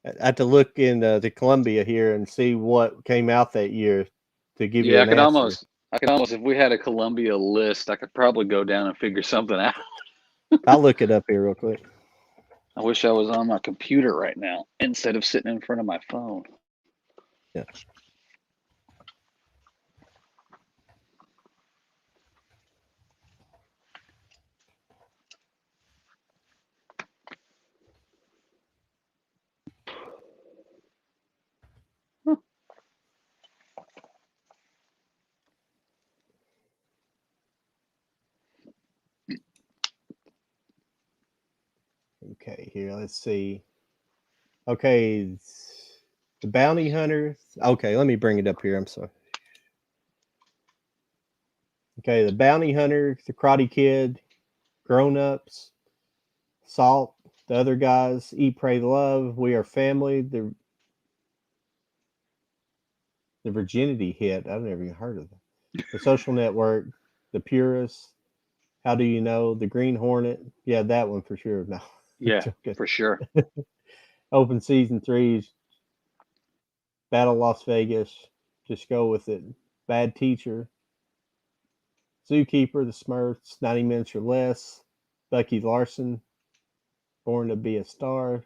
I have to look in the Columbia here and see what came out that year to give you an answer. I could almost, if we had a Columbia list, I could probably go down and figure something out. I'll look it up here real quick. I wish I was on my computer right now instead of sitting in front of my phone. Yeah. Okay, here, let's see. Okay, the Bounty Hunter. Okay, let me bring it up here. I'm sorry. Okay, the Bounty Hunter, the Karate Kid, Grown Ups, Salt, the other guys, Eat, Pray, Love, We Are Family, the Virginity Hit. I've never even heard of that. The Social Network, The Purist, How Do You Know, The Green Hornet. Yeah, that one for sure. No. Yeah, for sure. Open Season 3, Battle Las Vegas, Just Go With It, Bad Teacher, Zookeeper, The Smurfs, 90 Minutes or Less, Bucky Larson, Born to Be a Star.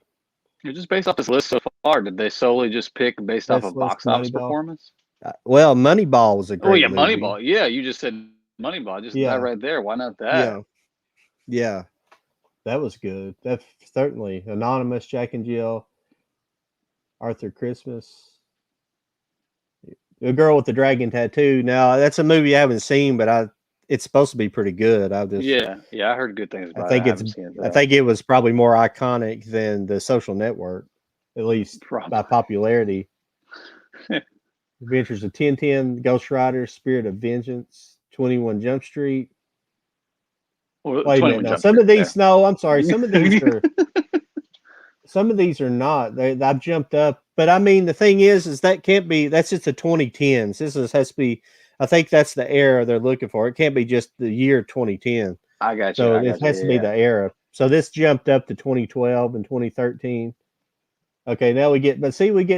You're just based off this list so far. Did they solely just pick based off of box office performance? Well, Moneyball was a great movie. Moneyball. Yeah, you just said Moneyball. Just that right there. Why not that? Yeah. That was good. That's certainly Anonymous, Jack and Jill, Arthur Christmas, The Girl with the Dragon Tattoo. Now that's a movie I haven't seen, but it's supposed to be pretty good. I heard good things about it. I think it was probably more iconic than The Social Network, at least by popularity. Adventures of Tintin, Ghost Rider, Spirit of Vengeance, 21 Jump Street. Well, wait a minute. No, some of these. No, I'm sorry. Some of these are. Some of these are not. I've jumped up, but I mean, the thing is that can't be. That's just the 2010s. Has to be. I think that's the era they're looking for. It can't be just the year 2010. I got you. So it has to be the era. So this jumped up to 2012 and 2013. Okay, now we get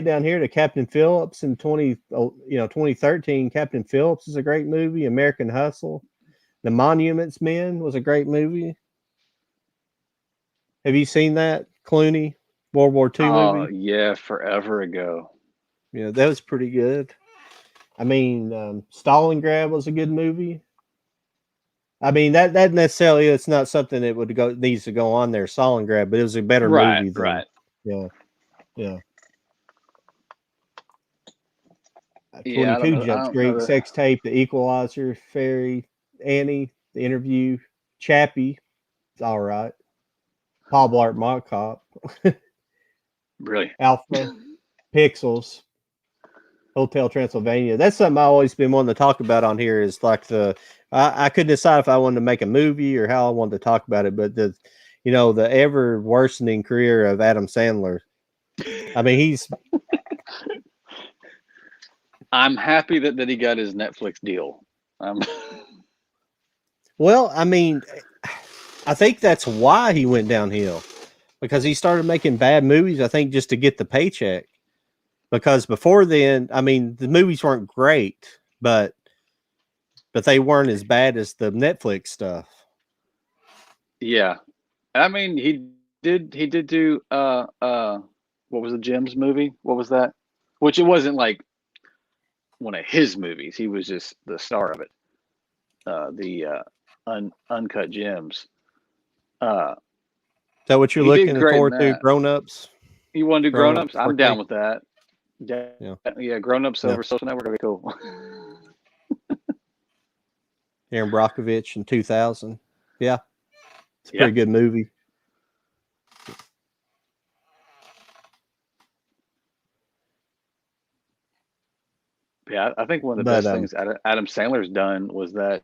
down here to Captain Phillips in 2013. Captain Phillips is a great movie. American Hustle. The Monuments Men was a great movie. Have you seen that? Clooney, World War II movie? Oh, yeah, forever ago. Yeah, that was pretty good. I mean, Stalingrad was a good movie. I mean, that necessarily, it's not something that needs to go on there, Stalingrad, but it was a better movie than. Right. Yeah. 22 Jump Street, Sex Tape, The Equalizer, Fairy, Annie, The Interview, Chappie. It's all right. Paul Blart Mall Cop. Really? Alpha, Pixels, Hotel Transylvania. That's something I've always been wanting to talk about on here. Is like I couldn't decide if I wanted to make a movie or how I wanted to talk about it, but the ever worsening career of Adam Sandler. I mean, he's. I'm happy that he got his Netflix deal. Well, I mean, I think that's why he went downhill, because he started making bad movies, I think, just to get the paycheck. Because before then, I mean, the movies weren't great, but they weren't as bad as the Netflix stuff. Yeah. I mean, he did do what was the Gems movie? What was that? Which it wasn't like one of his movies. He was just the star of it. The Uncut Gems. Is that what you're looking forward to? Grown Ups? You want to do Grown Ups? I'm down with that. Yeah, Grown Ups Yeah. over Social Network. Okay, cool. Aaron Brockovich in 2000. Yeah, it's a Yeah. pretty good movie. Yeah, I think one of the But best things Adam Sandler's done was that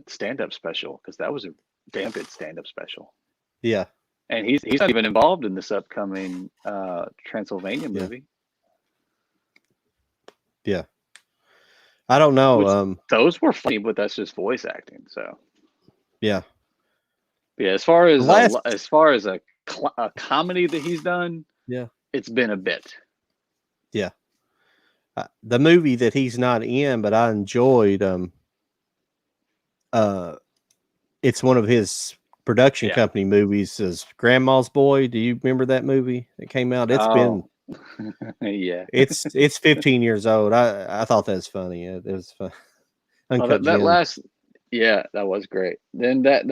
stand-up special, because that was a damn good stand-up special. yeah, And he's not even involved in this upcoming Transylvania yeah, movie. yeah. I don't know. Which those were funny, but that's just voice acting. So Yeah. yeah, as The last, far as a comedy that he's done, yeah, it's been a bit. yeah. The movie that he's not in, but I enjoyed. It's one of his production company movies. Is Grandma's Boy? Do you remember that movie that came out? It's been, yeah, it's 15 years old. I thought that was funny. It was fun. Uncut that Gems. last, that was great. Then that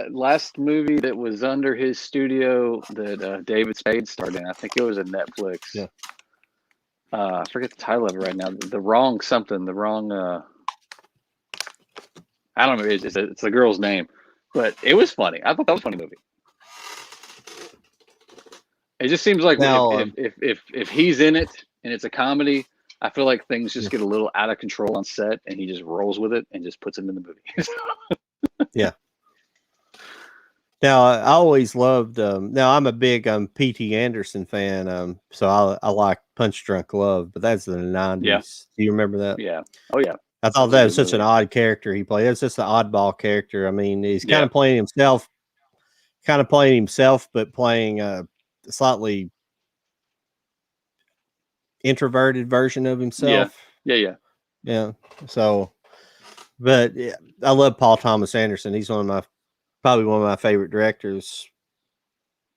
last movie that was under his studio that David Spade starred in, I think it was a Netflix. Yeah. I forget the title of it right now. The wrong something. The wrong. I don't know. It's the girl's name, but it was funny. I thought that was a funny movie. It just seems like Now, if he's in it and it's a comedy, I feel like things just get a little out of control on set, and he just rolls with it and just puts it in the movie. yeah. Now, I always loved. Now, I'm a big P.T. Anderson fan. So I like Punch Drunk Love, but that's in the 90s. Yeah. Do you remember that? Yeah. Oh yeah. I thought that was such an odd character he played. It's just an oddball character. I mean, he's kind of playing himself, but playing a slightly introverted version of himself. Yeah. So, but yeah, I love Paul Thomas Anderson. He's probably one of my favorite directors.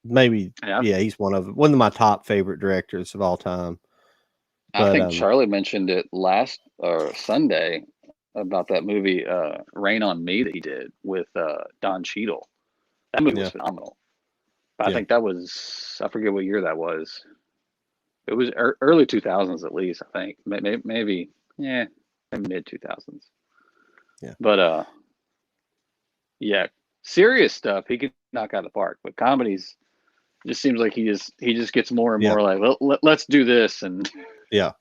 Maybe, he's one of my top favorite directors of all time. I think Charlie mentioned it last Sunday about that movie Rain on Me that he did with Don Cheadle. That movie was phenomenal. But I think that was, I forget what year that was. It was early 2000s at least, I think. Maybe mid 2000s. Yeah. But serious stuff he could knock out of the park. But comedies, it just seems like he just gets more and more like, well, let's do this. And yeah,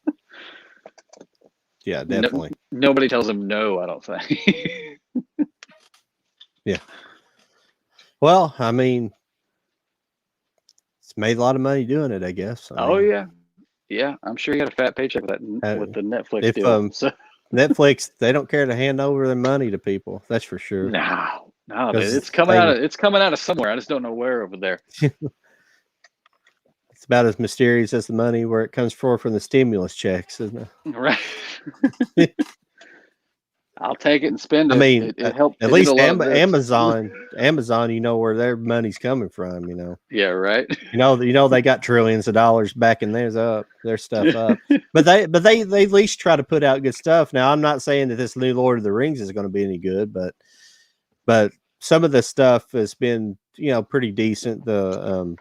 definitely. Nobody tells him no, I don't think. Yeah. Well, I mean, it's made a lot of money doing it, I guess. Yeah. I'm sure he got a fat paycheck with the Netflix deal. So. Netflix, they don't care to hand over their money to people. That's for sure. No, it's coming out of somewhere. I just don't know where over there. It's about as mysterious as the money where it comes from the stimulus checks, isn't it? Right. I'll take it and spend it. I mean, it helped. At least Amazon, you know where their money's coming from, you know. Yeah, right. You know they got trillions of dollars backing their stuff up. But they at least try to put out good stuff. Now, I'm not saying that this new Lord of the Rings is going to be any good, but some of the stuff has been, pretty decent. The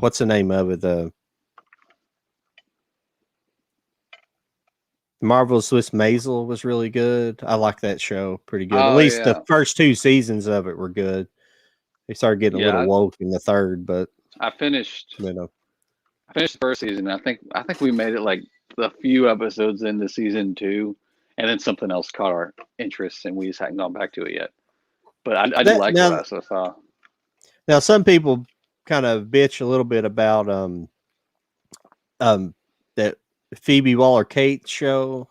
what's the name of it? The Marvelous Swiss Maisel was really good. I like that show pretty good. At least the first 2 seasons of it were good. They started getting a little woke in the third, but I finished the first season. I think we made it like a few episodes into season 2, and then something else caught our interest, and we just hadn't gone back to it yet. But I do like what I saw. Now, some people kind of bitch a little bit about that Phoebe Waller-Cates show.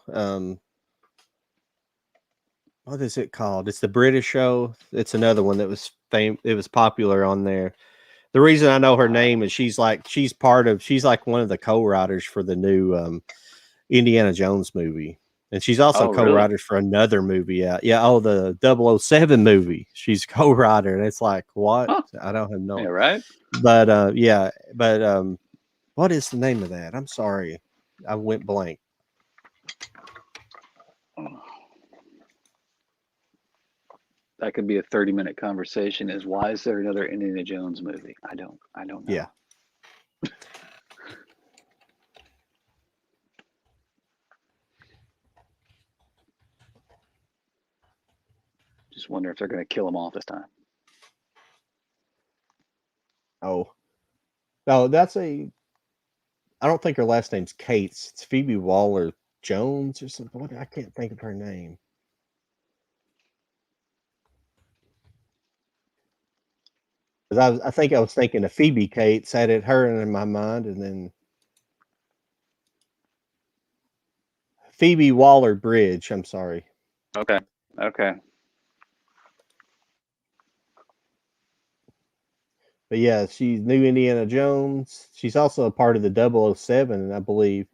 What is it called? It's the British show. It's another one that was it was popular on there. The reason I know her name is she's like one of the co-writers for the new Indiana Jones movie. And she's also co-writer for another movie out. Yeah, the 007 movie. She's co-writer, and it's like, what? Huh. I don't have no. Yeah, right. But what is the name of that? I'm sorry, I went blank. That could be a 30-minute conversation. Why is there another Indiana Jones movie? I don't know. Yeah. Just wonder if they're going to kill him off this time. Oh, no, that's a. I don't think her last name's Cates. It's Phoebe Waller Jones or something. What, I can't think of her name. Because I think I was thinking of Phoebe Cates. Had it her in my mind, and then Phoebe Waller Bridge. I'm sorry. Okay. Okay. But yeah, she's new Indiana Jones. She's also a part of the 007, I believe.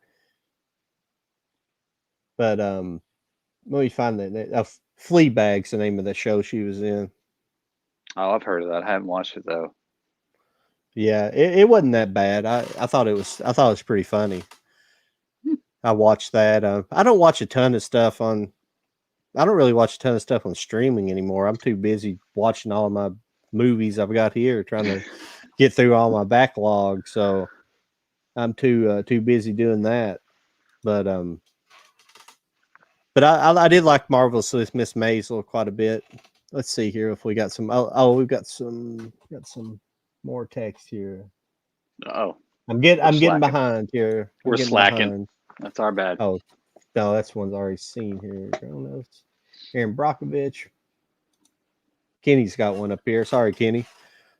But let me find that. Fleabag's the name of the show she was in. Oh, I've heard of that. I haven't watched it though. Yeah, it wasn't that bad. I thought it was pretty funny. I watched that. I don't watch a ton of stuff on. I don't really watch a ton of stuff on streaming anymore. I'm too busy watching all my movies I've got here, trying to get through all my backlog. So I'm too busy doing that. But I did like Marvelous Miss Maisel quite a bit. Let's see here if we got some. We've got some more text here. Oh, I'm getting behind here. We're slacking. Behind. That's our bad. Oh, no, that's one's already seen here. Aaron Brockovich. Kenny's got one up here. Sorry, Kenny.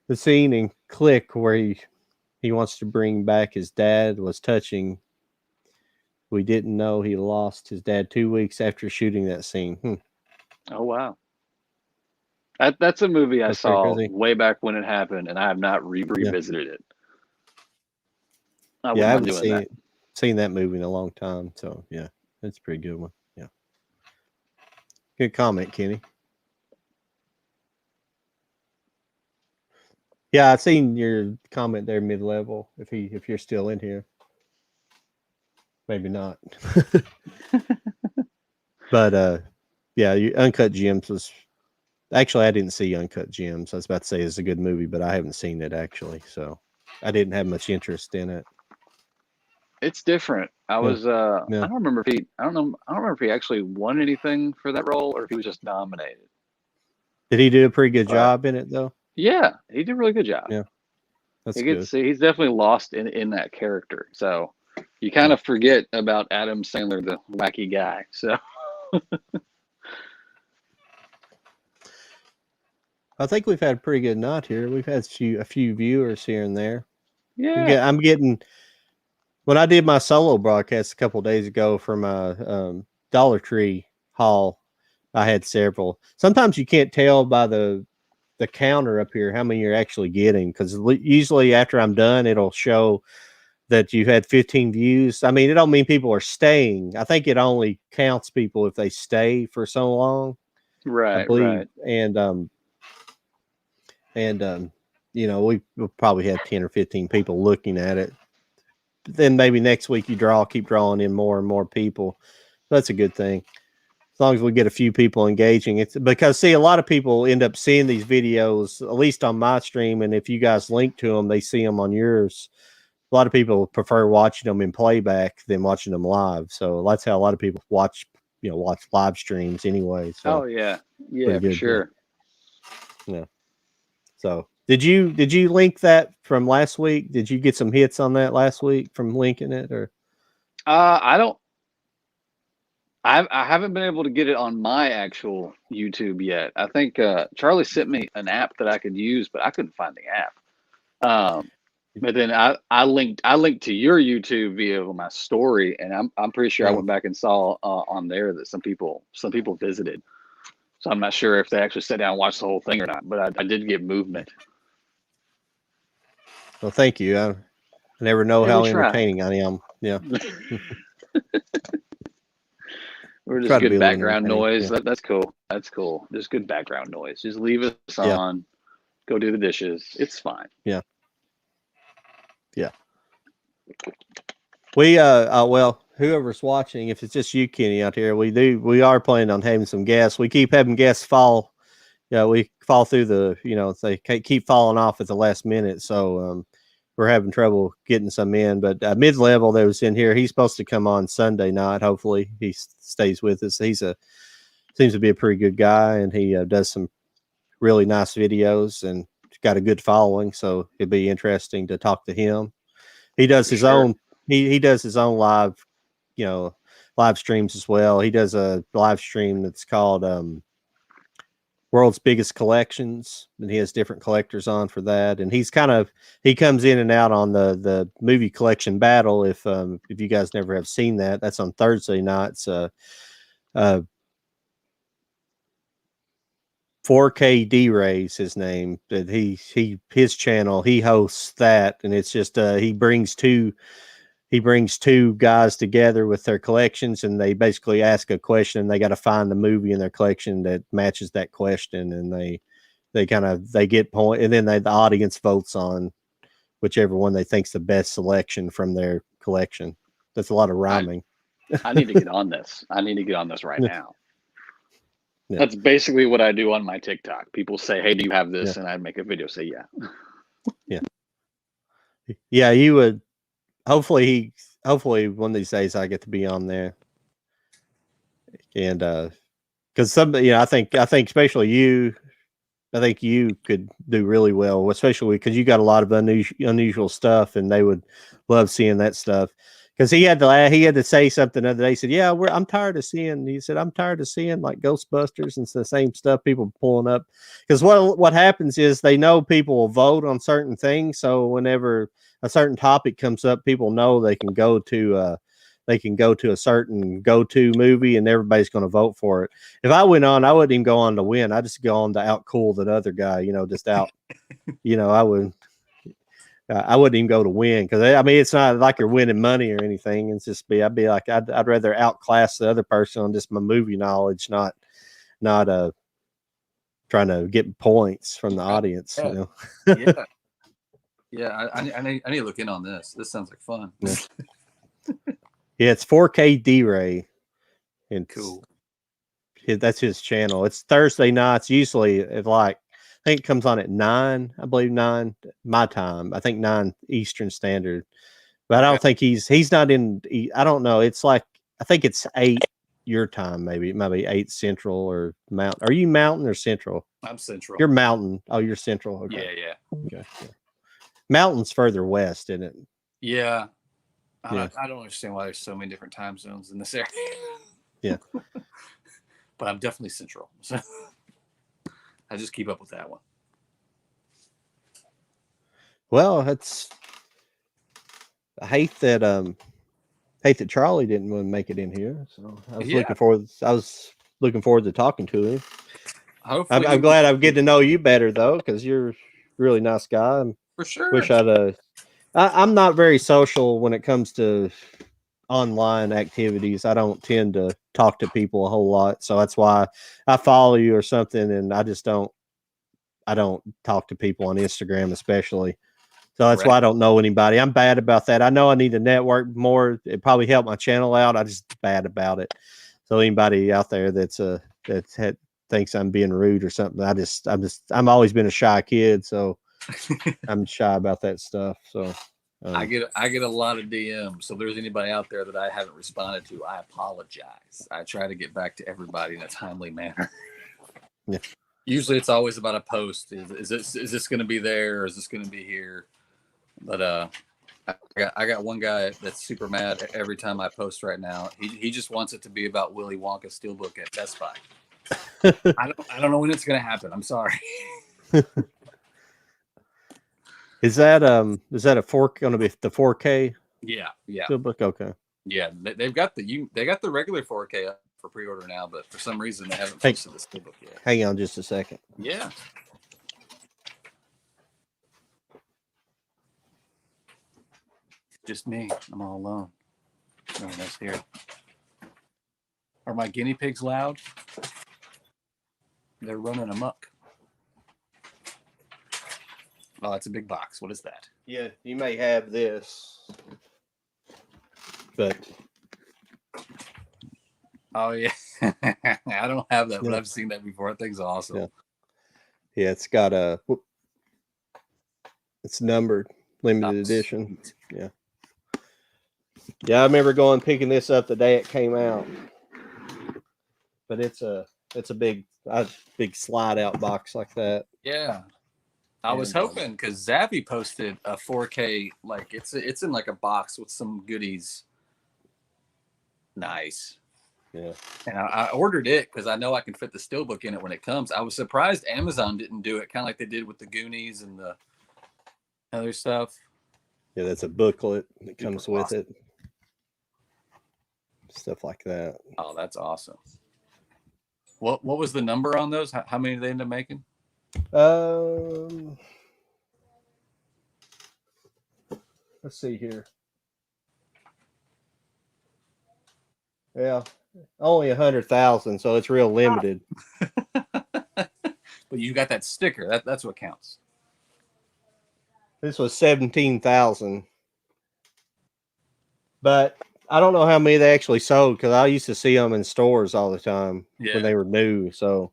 The scene in Click where he wants to bring back his dad was touching. We didn't know he lost his dad 2 weeks after shooting that scene. Oh, wow. That's a movie I saw way back when it happened, and I have not revisited it. I haven't seen that movie in a long time. So, yeah, that's a pretty good one. Yeah. Good comment, Kenny. Yeah, I've seen your comment there mid-level, if you're still in here. Maybe not. But, yeah, Uncut Gems was... Actually, I didn't see Uncut Gems. I was about to say it's a good movie, but I haven't seen it, actually. So I didn't have much interest in it. It's different. I don't remember if he actually won anything for that role or if he was just nominated. Did he do a pretty good job in it, though? Yeah, he did a really good job. Yeah, that's good. He's definitely lost in that character. So you kind of forget about Adam Sandler, the wacky guy. So I think we've had a pretty good night here. We've had a few viewers here and there. Yeah, I'm getting. When I did my solo broadcast a couple of days ago for my Dollar Tree haul, I had several. Sometimes you can't tell by the counter up here how many you're actually getting, because usually after I'm done, it'll show that you've had 15 views. I mean, it don't mean people are staying. I think it only counts people if they stay for so long. Right, I believe. right. And we'll probably have 10 or 15 people looking at it. Then maybe next week you keep drawing in more and more people. That's a good thing. As long as we get a few people engaging. It's because, see, a lot of people end up seeing these videos, at least on my stream, and if you guys link to them, they see them on yours. A lot of people prefer watching them in playback than watching them live. So that's how a lot of people watch live streams anyway. So, oh yeah, for sure. Yeah. So did you link that from last week? Did you get some hits on that last week from linking it, or? I haven't been able to get it on my actual YouTube yet. I think Charlie sent me an app that I could use, but I couldn't find the app. But then I linked to your YouTube via my story, and I'm pretty sure I went back and saw on there that some people visited. So I'm not sure if they actually sat down and watched the whole thing or not, but I did get movement. Well, thank you. I never know how entertaining I am. Yeah. We're just good background noise. Yeah. That's cool. That's cool. Just good background noise. Just leave us on. Go do the dishes. It's fine. Yeah. Yeah. We well, whoever's watching, if it's just you, Kenny, out here, we are planning on having some guests. We keep having guests fall. Yeah, we fall through they keep falling off at the last minute. So we're having trouble getting some in. But mid-level that was in here, he's supposed to come on Sunday night. Hopefully he stays with us. Seems to be a pretty good guy, and he does some really nice videos and got a good following. So it'd be interesting to talk to him. He does his own. He does his own live, live streams as well. He does a live stream that's called World's Biggest Collections, and he has different collectors on for that. And he comes in and out on the movie collection battle. If you guys never have seen that, that's on Thursday nights. 4K D-Ray's his name. That his channel, he hosts that, and it's just he brings two guys together with their collections, and they basically ask a question. They got to find the movie in their collection that matches that question, and they get point, and then the audience votes on whichever one they think's the best selection from their collection. That's a lot of rhyming. I need to get on this. I need to get on this right now. Yeah. That's basically what I do on my TikTok. People say, "Hey, do you have this?" And I make a video. Say, "Yeah." Yeah, you would. Hopefully one of these days I get to be on there, and because I think especially you, I think you could do really well, especially because you got a lot of unusual stuff, and they would love seeing that stuff. Because he had to say something the other day. He said, "Yeah, I'm tired of seeing." He said, "I'm tired of seeing like Ghostbusters and it's the same stuff people pulling up." Because what happens is they know people will vote on certain things, so whenever a certain topic comes up, people know they can go to a certain go-to movie, and everybody's going to vote for it. If I went on, I wouldn't even go on to win. I just go on to out-cool that other guy. Just out. I wouldn't even go to win, because it's not like you're winning money or anything. It's just I'd be like I'd rather outclass the other person on just my movie knowledge, not trying to get points from the audience. Yeah. I need to look in on this. This sounds like fun. Yeah, it's 4K D-Ray, and cool. That's his channel. It's Thursday nights. Usually I think it comes on at 9, I believe 9 my time. I think 9 Eastern Standard. But I don't think he's not in. I don't know. It's like, I think it's 8 your time, maybe. It might be 8 Central or Mountain. Are you Mountain or Central? I'm Central. You're Mountain. Oh, you're Central. Okay. Yeah. Okay. Yeah. Mountain's further west, isn't it? Yeah. I don't understand why there's so many different time zones in this area. Yeah. But I'm definitely Central. So I just keep up with that one. Well, I hate that Charlie didn't want to make it in here. So I was looking forward to talking to him. Hopefully I'm glad I'm getting to know you better though, because you're a really nice guy. For sure. Wish I'm not very social when it comes to online activities. I don't tend to talk to people a whole lot, so that's why I follow you or something, and I don't talk to people on Instagram especially. So that's why I don't know anybody. I'm bad about that. I know I need to network more. It probably help my channel out. I'm just bad about it. So anybody out there thinks I'm being rude or something, I'm always been a shy kid, so I'm shy about that stuff. So I get a lot of DMs. So if there's anybody out there that I haven't responded to, I apologize. I try to get back to everybody in a timely manner. Yeah. Usually it's always about a post. Is this going to be there, or is this going to be here? But I got one guy that's super mad every time I post right now. He just wants it to be about Willy Wonka steelbook at Best Buy. I don't know when it's going to happen. I'm sorry. Is that going to be the 4K? Yeah. Steelbook, okay. Yeah, they got the regular 4K up for pre-order now, but for some reason they haven't posted the steelbook yet. Hang on just a second. Yeah. Just me. I'm all alone. No one else here. Are my guinea pigs loud? They're running amok. Oh, that's a big box. What is that? Yeah, you may have this, but oh yeah, I don't have that, but I've seen that before. That thing's awesome. Yeah, it's got it's numbered. limited edition. Yeah. Yeah, I remember picking this up the day it came out. But it's a big slide out box like that. Yeah. I was hoping because Zappy posted a 4K, like it's in like a box with some goodies. Nice. Yeah. And I ordered it because I know I can fit the steelbook in it when it comes. I was surprised Amazon didn't do it, kind of like they did with the Goonies and the other stuff. Yeah, that's a booklet that comes with it. Stuff like that. Oh, that's awesome. What was the number on those? How many did they end up making? Let's see here. Yeah, only 100,000, so it's real limited. But you got that sticker. That's what counts. This was 17,000, but I don't know how many they actually sold because I used to see them in stores all the time when they were new. So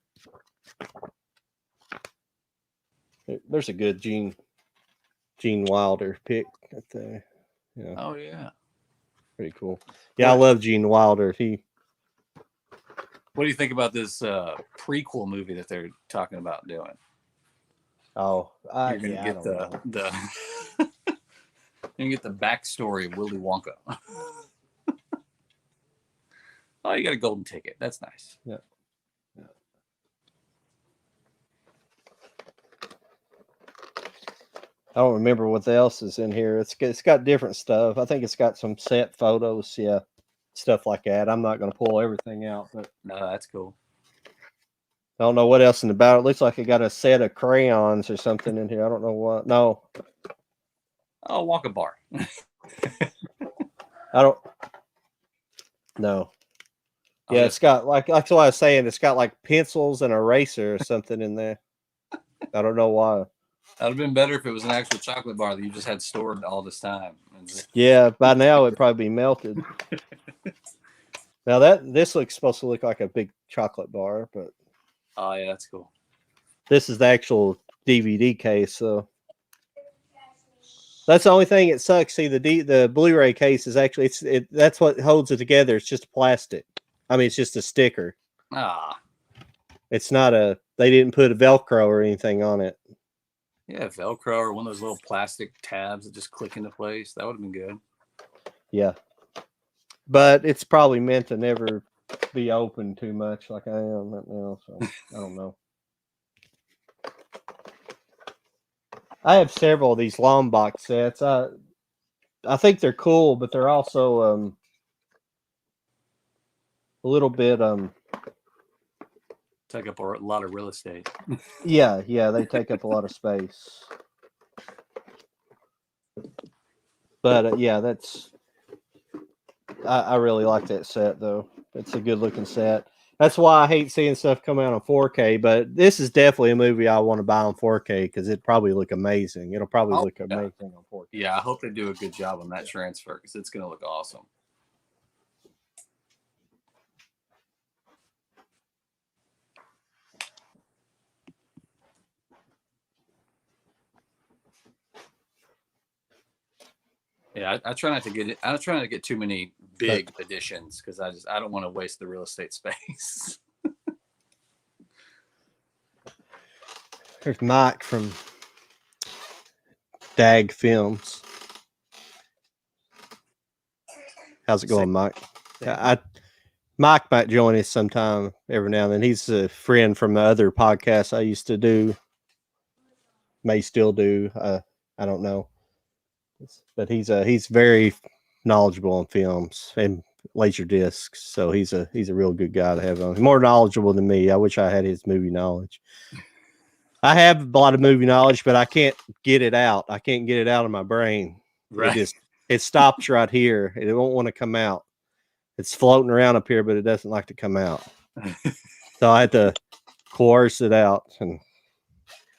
there's a good Gene Wilder pick right there. Yeah. Oh yeah. Pretty cool. Yeah, I love Gene Wilder. What do you think about this prequel movie that they're talking about doing? Oh, you're gonna get the you get the backstory of Willy Wonka. Oh, you got a golden ticket. That's nice. Yeah. I don't remember what else is in here. It's got different stuff. I think it's got some set photos. Yeah, stuff like that. I'm not going to pull everything out, but no, that's cool. I don't know what else in the battle. It looks like it got a set of crayons or something in here. I don't know what. No. Oh, Wonka bar. I don't. No. Yeah, it's got that's what I was saying. It's got like pencils and eraser or something in there. I don't know why. That would have been better if it was an actual chocolate bar that you just had stored all this time. Yeah, by now it'd probably be melted. Now this looks supposed to look like a big chocolate bar, but oh yeah, that's cool. This is the actual DVD case, so that's the only thing it sucks. See, the Blu-ray case is actually that's what holds it together. It's just plastic. I mean, it's just a sticker. Ah, it's not they didn't put a Velcro or anything on it. Yeah, Velcro or one of those little plastic tabs that just click into place. That would have been good. Yeah, but it's probably meant to never be open too much like I am right now, so I don't know. I have several of these long box sets. I think they're cool, but they're also a little bit take up a lot of real estate. yeah, they take up a lot of space. But yeah, I really like that set though. It's a good looking set. That's why I hate seeing stuff come out on 4K, but this is definitely a movie I want to buy on 4K because it'd probably look amazing. It'll probably look amazing on 4K. Yeah, I hope they do a good job on that transfer because it's going to look awesome. Yeah, I try not to get it. I try not to get too many big editions because I don't want to waste the real estate space. There's Mike from Dag Films. How's it going, Mike? Mike might join us sometime every now and then. He's a friend from the other podcast I used to do. May still do. I don't know. But he's very knowledgeable on films and laser discs. So he's a real good guy to have on. He's more knowledgeable than me. I wish I had his movie knowledge. I have a lot of movie knowledge, but I can't get it out. I can't get it out of my brain. Right. It stops right here. It won't want to come out. It's floating around up here, but it doesn't like to come out. So I had to coerce it out, and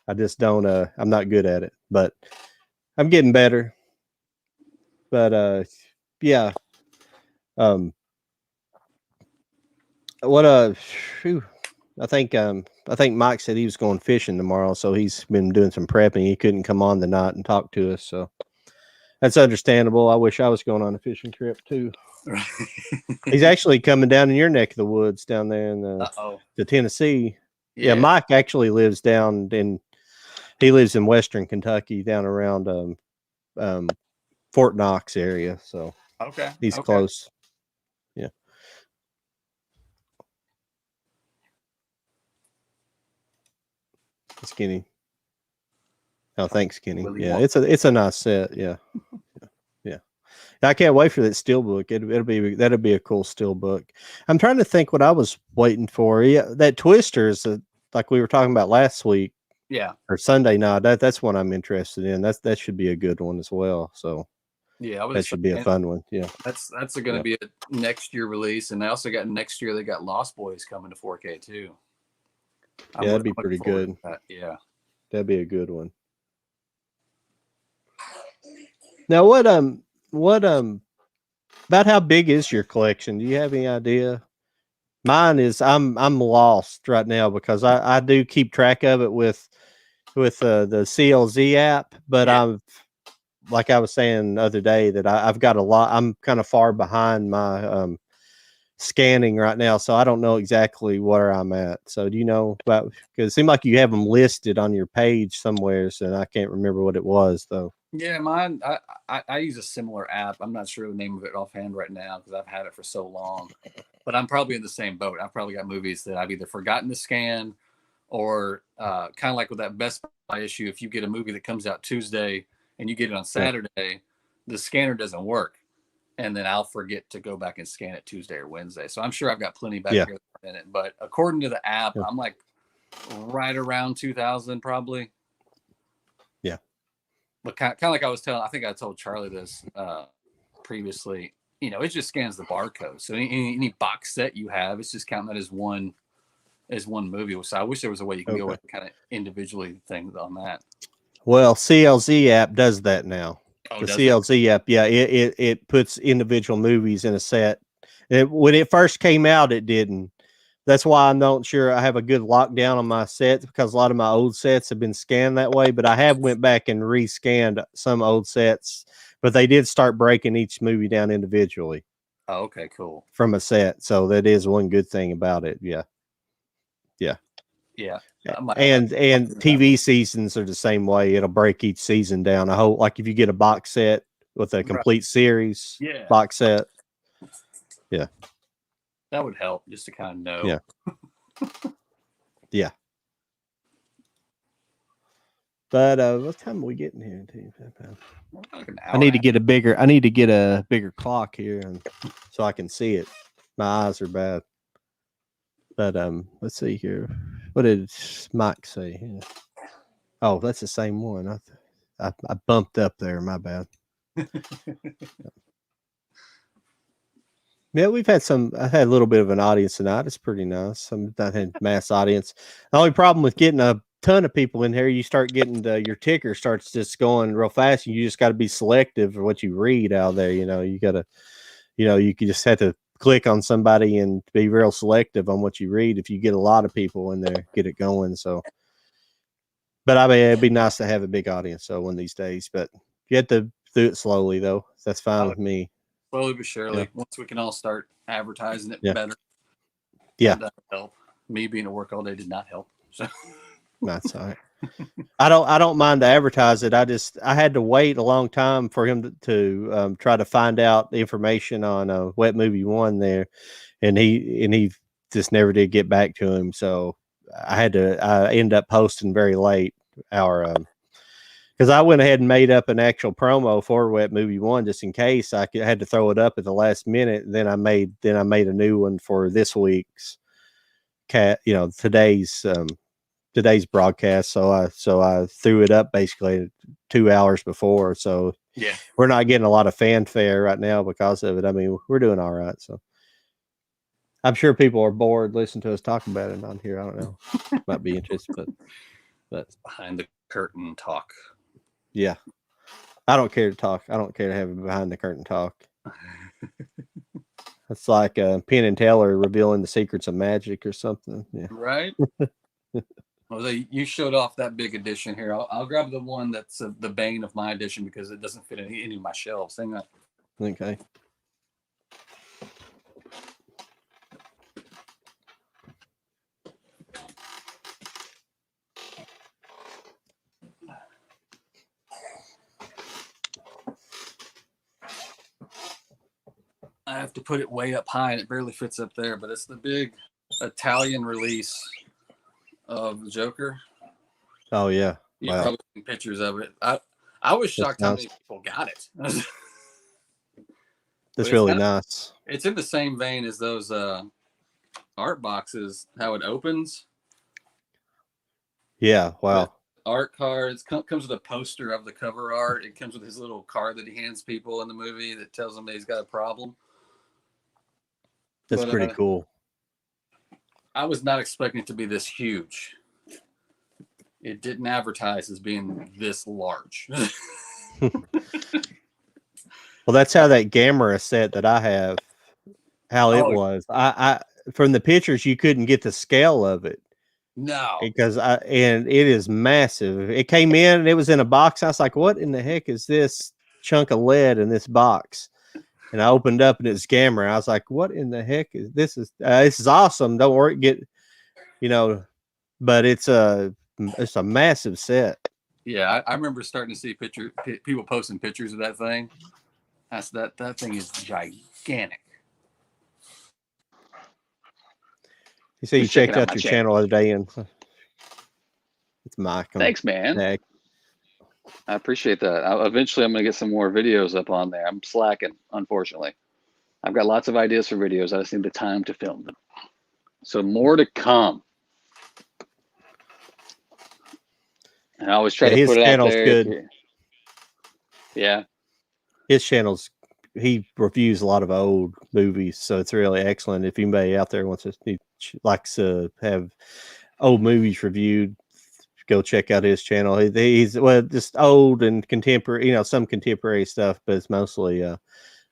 I just don't. I'm not good at it, but I'm getting better. But yeah. I think Mike said he was going fishing tomorrow, so he's been doing some prepping. He couldn't come on tonight and talk to us. So That's understandable. I wish I was going on a fishing trip too. He's actually coming down in your neck of the woods down there in the Tennessee. Yeah. Mike actually lives down he lives in Western Kentucky down around Fort Knox area. So he's close. Yeah. Skinny. Oh, thanks, Kenny. Yeah, it's a nice set. Yeah. Yeah. I can't wait for that steelbook. That'll be a cool steelbook. I'm trying to think what I was waiting for. Yeah, that Twister is like we were talking about last week. Yeah. Or Sunday night. That's one I'm interested in. That should be a good one as well. So yeah, that should be a fun one. Yeah. That's going to be a next year release, and they also got next year they got Lost Boys coming to 4K too. Yeah, that'd be pretty good. Yeah. That'd be a good one. Now what about how big is your collection? Do you have any idea? Mine is I'm lost right now because I do keep track of it with the CLZ app, but I've, like I was saying the other day, that I've got a lot. I'm kind of far behind my scanning right now, so I don't know exactly where I'm at. So do you know about? Because it seemed like you have them listed on your page somewhere, so I can't remember what it was though. Yeah, mine. I use a similar app. I'm not sure the name of it offhand right now because I've had it for so long. But I'm probably in the same boat. I've probably got movies that I've either forgotten to scan, or kind of like with that Best Buy issue. If you get a movie that comes out Tuesday and you get it on Saturday, the scanner doesn't work, and then I'll forget to go back and scan it Tuesday or Wednesday. So I'm sure I've got plenty back here in it. But according to the app, I'm like right around 2,000 probably. Yeah. But kind of like I was telling, I think I told Charlie this previously. You know, it just scans the barcode. So any box set you have, it's just counting that as one movie. So I wish there was a way you can go and kind of individually things on that. Well, CLZ app does that now. Oh, the CLZ app, yeah, it puts individual movies in a set. When it first came out, it didn't. That's why I'm not sure I have a good lockdown on my sets, because a lot of my old sets have been scanned that way. But I have went back and rescanned some old sets, but they did start breaking each movie down individually. Oh, okay, cool. From a set, so that is one good thing about it. Yeah. And TV seasons are the same way. It'll break each season down. I hope, like if you get a box set with a complete series box set. Yeah. That would help just to kind of know. Yeah. But what time are we getting here? I need to get a bigger clock here, so I can see it. My eyes are bad. But let's see here. What did Mike say? Yeah. Oh, that's the same one. I bumped up there. My bad. Yeah, I've had a little bit of an audience tonight. It's pretty nice. I'm not had mass audience. The only problem with getting a ton of people in here, you start getting your ticker starts just going real fast. And you just got to be selective of what you read out there. You got to, you can just have to click on somebody and be real selective on what you read. If you get a lot of people in there, get it going. So, but I mean, it'd be nice to have a big audience. So one of these days, but you have to do it slowly though. That's fine with me. Slowly but surely, once we can all start advertising it better. Yeah. That'll help. Me being at work all day did not help. So that's all right. I don't mind to advertise it. I had to wait a long time for him to try to find out the information on Wet Movie 1 there, and he just never did get back to him. So I ended up posting very late because I went ahead and made up an actual promo for Wet Movie 1 just in case I had to throw it up at the last minute. And then I made a new one for this week's today's broadcast. So I threw it up basically 2 hours before. So we're not getting a lot of fanfare right now because of it. I mean, we're doing all right. So I'm sure people are bored listening to us talking about it on here. I don't know. Might be interested, but behind the curtain talk. Yeah. I don't care to talk. I don't care to have a behind the curtain talk. It's like Penn and Teller revealing the secrets of magic or something. Yeah. Right. Jose, you showed off that big edition here. I'll grab the one that's the bane of my edition because it doesn't fit in any of my shelves. Hang on. Okay. I have to put it way up high and it barely fits up there, but it's the big Italian release of the Joker. Oh yeah. You've Wow. probably seen pictures of it. I was shocked how many people got it. That's really nice. It's in the same vein as those art boxes, how it opens. Yeah, wow. With art cards comes with a poster of the cover art. It comes with his little card that he hands people in the movie that tells them that he's got a problem. That's pretty cool. I was not expecting it to be this huge. It didn't advertise as being this large. Well, that's how that Gamera set that I have, how it was. I from the pictures you couldn't get the scale of it. No, because and it is massive. It came in and it was in a box. I was like, "What in the heck is this chunk of lead in this box?" And I opened up and it's Gamera. I was like, "What in the heck is this? This is awesome. Don't worry, but it's a massive set." Yeah, I remember starting to see people posting pictures of that thing. That thing is gigantic. You say you checked out your channel the other day, and it's Mike. Thanks, man. I appreciate that. Eventually, I'm going to get some more videos up on there. I'm slacking, unfortunately. I've got lots of ideas for videos. I just need the time to film them. So more to come. And I always try to put it out there. Good. Yeah. His channel's, he reviews a lot of old movies, so it's really excellent. If anybody out there likes to have old movies reviewed, go check out his channel. He's just old and contemporary, some contemporary stuff, but it's mostly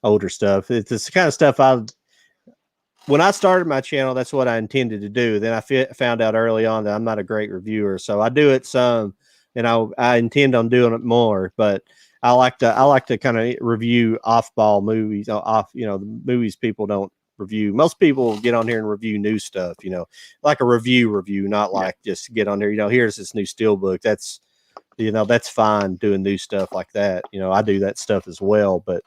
older stuff. It's the kind of stuff when I started my channel, that's what I intended to do. Then I found out early on that I'm not a great reviewer, so I do it some, and I intend on doing it more, but I like to kind of review off-ball movies, the movies people don't review. Most people get on here and review new stuff, like a review, not like just get on there, here's this new steelbook. That's, that's fine doing new stuff like that. I do that stuff as well, but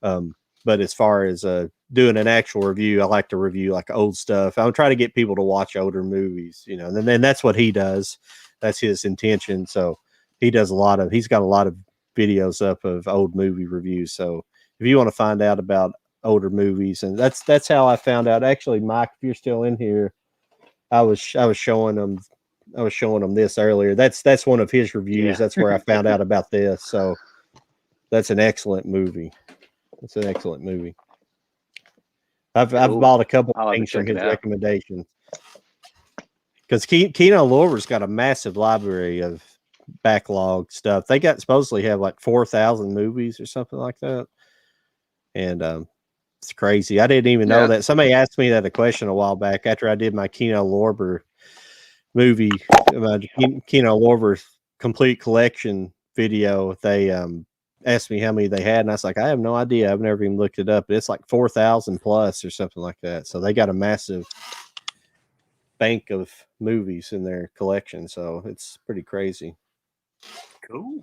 as far as doing an actual review, I like to review like old stuff. I'm trying to get people to watch older movies, and then that's what he does. That's his intention. So he's got a lot of videos up of old movie reviews. So if you want to find out about older movies, and that's how I found out. Actually, Mike, if you're still in here, I was showing them this earlier. That's one of his reviews. Yeah. That's where I found out about this. So that's an excellent movie. It's an excellent movie. I've bought a couple of things from his recommendations, because Kino Lorber's got a massive library of backlog stuff. They supposedly have like 4,000 movies or something like that, and it's crazy. I didn't even know that. Somebody asked me that a question a while back after I did my Kino Lorber movie, Kino Lorber's complete collection video. They asked me how many they had, and I was like, I have no idea. I've never even looked it up. But it's like 4,000 plus or something like that. So they got a massive bank of movies in their collection. So it's pretty crazy. Cool.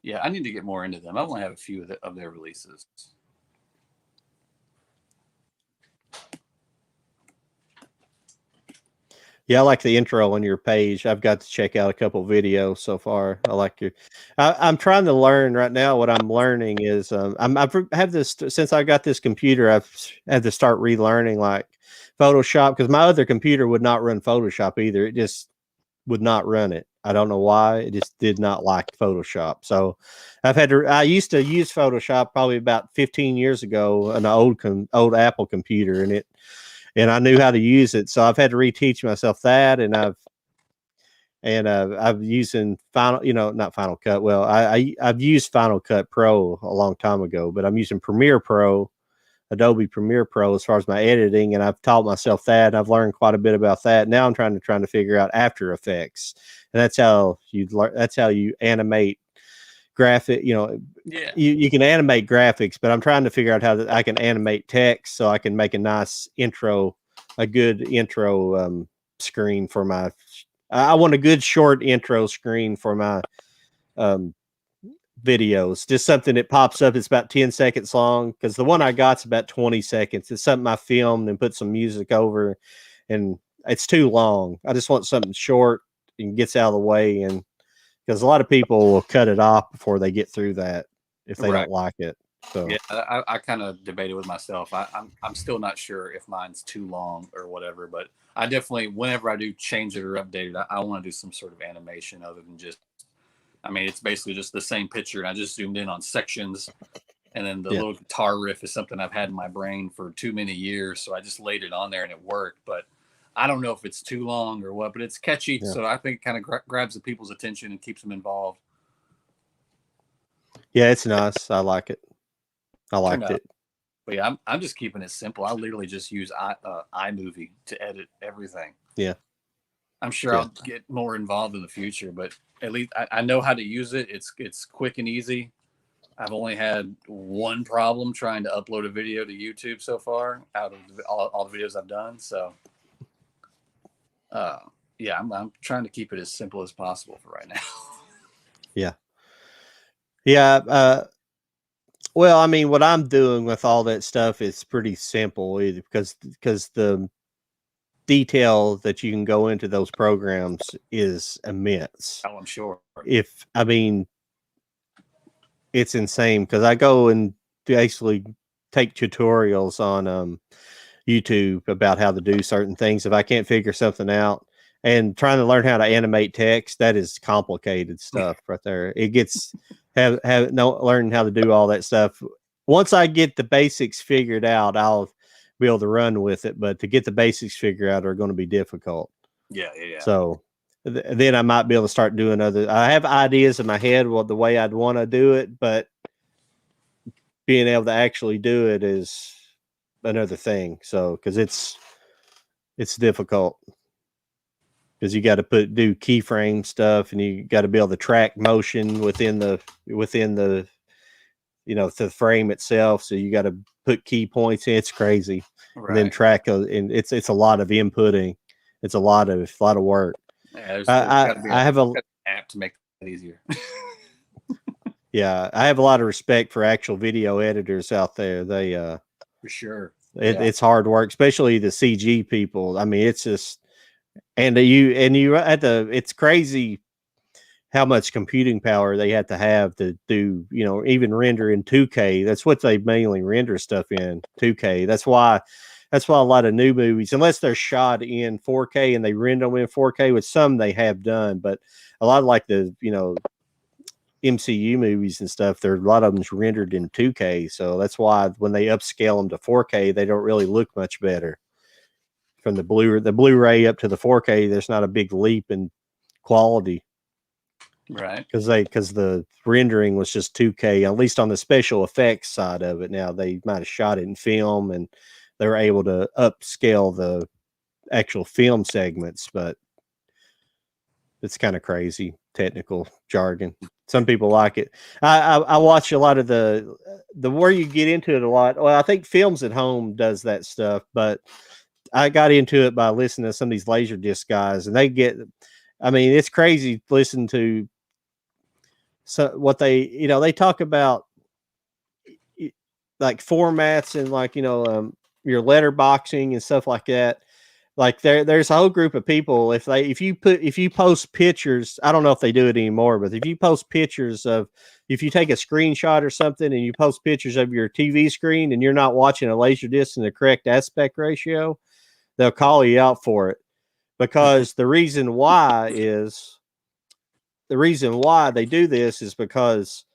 Yeah, I need to get more into them. I only have a few of their releases. Yeah, I like the intro on your page. I've got to check out a couple videos so far. I like I'm trying to learn right now. What I'm learning is since I got this computer, I've had to start relearning like Photoshop, because my other computer would not run Photoshop either. It just would not run it. I don't know why. It just did not like Photoshop. So I used to use Photoshop probably about 15 years ago on an old Apple computer, and I knew how to use it. So I've had to reteach myself that, and I've using not Final Cut. Well, I've used Final Cut Pro a long time ago, but I'm using Premiere Pro Adobe Premiere Pro as far as my editing, and I've taught myself that. I've learned quite a bit about that. Now I'm trying to figure out After Effects, and that's how you animate graphic. Yeah. You can animate graphics, but I'm trying to figure out how I can animate text so I can make a nice intro, a good intro screen for my. I want a good short intro screen for my videos, just something that pops up. It's about 10 seconds long, because the one I got's about 20 seconds. It's something I filmed and put some music over, and it's too long. I just want something short and gets out of the way, and because a lot of people will cut it off before they get through that if they don't like it. So yeah, I kind of debated with myself. I'm still not sure if mine's too long or whatever, but I definitely, whenever I do change it or update it, I want to do some sort of animation other than just, I mean, it's basically just the same picture, and I just zoomed in on sections, and then the little guitar riff is something I've had in my brain for too many years, so I just laid it on there and it worked. But I don't know if it's too long or what, but it's catchy, so I think it kind of grabs the people's attention and keeps them involved. Yeah, it's nice. I like it. I liked it. But yeah, I'm just keeping it simple. I literally just use iMovie to edit everything. Yeah. I'm sure I'll get more involved in the future, but at least I know how to use it. It's quick and easy. I've only had one problem trying to upload a video to YouTube so far out of all the videos I've done. So, yeah, I'm trying to keep it as simple as possible for right now. Yeah. Yeah. Well, I mean, what I'm doing with all that stuff is pretty simple, because the detail that you can go into those programs is immense. Oh, I'm sure. I mean, it's insane, because I go and basically take tutorials on YouTube about how to do certain things. If I can't figure something out, and trying to learn how to animate text, that is complicated stuff right there. It gets learning how to do all that stuff. Once I get the basics figured out, I'll be able to run with it. But to get the basics figured out are going to be difficult. Yeah. So then I might be able to start doing I have ideas in my head the way I'd want to do it, but being able to actually do it is another thing. So, because it's difficult, because you got to do keyframe stuff, and you got to be able to track motion within the the frame itself. So you got to put key points in. It's crazy. Right. And then track, and it's a lot of inputting. It's a lot of work. Yeah, I have an app to make that easier. Yeah, I have a lot of respect for actual video editors out there. They for sure. It's hard work, especially the CG people. I mean, it's just, and it's crazy how much computing power they have to do, even render in 2K. That's what they mainly render stuff in, 2K. That's why a lot of new movies, unless they're shot in 4K and they render them in 4K, which some they have done, but a lot of like the, MCU movies and stuff, a lot of them's rendered in 2K. So that's why when they upscale them to 4K, they don't really look much better. From the Blu-ray up to the 4K, there's not a big leap in quality. Right. Because the rendering was just 2K, at least on the special effects side of it. Now they might have shot it in film and they were able to upscale the actual film segments, but it's kind of crazy technical jargon. Some people like it. I watch a lot of the where you get into it a lot. Well, I think Films at Home does that stuff, but I got into it by listening to some of these Laserdisc guys, and it's crazy to listen to what they talk about, like formats and like, your letterboxing and stuff like that. Like there's a whole group of people. If you post pictures, I don't know if they do it anymore, but if you post pictures if you take a screenshot or something and you post pictures of your TV screen and you're not watching a Laserdisc in the correct aspect ratio, they'll call you out for it, because the reason why they do this is because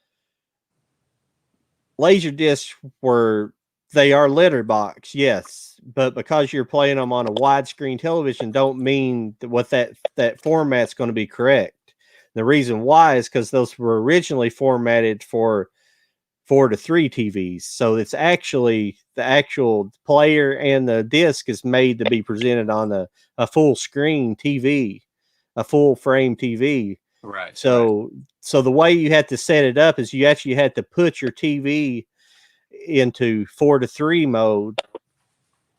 Laserdiscs they are letterbox, yes, but because you're playing them on a widescreen television, don't mean that format's going to be correct. The reason why is because those were originally formatted for 4:3 TVs, so it's actually the actual player and the disc is made to be presented on a full screen TV, a full frame TV. Right. So the way you had to set it up is you actually had to put your TV into 4:3 mode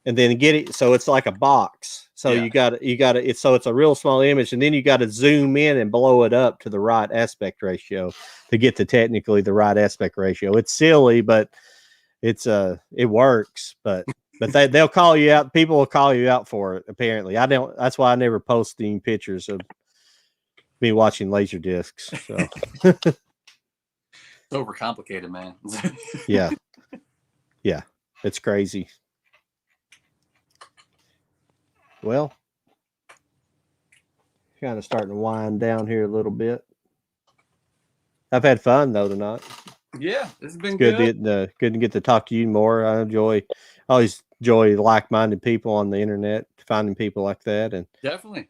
and then get it. So it's like a box. So you got it. So it's a real small image, and then you got to zoom in and blow it up to the right aspect ratio to get to technically the right aspect ratio. It's silly, but it works. But they'll call you out. People will call you out for it. Apparently, I don't. That's why I never post any pictures of me watching laser discs. So It's overcomplicated, man. yeah, it's crazy. Well, kind of starting to wind down here a little bit. I've had fun though tonight. Yeah, it's been good to get to talk to you more. I always enjoy like-minded people on the internet, finding people like that. And definitely.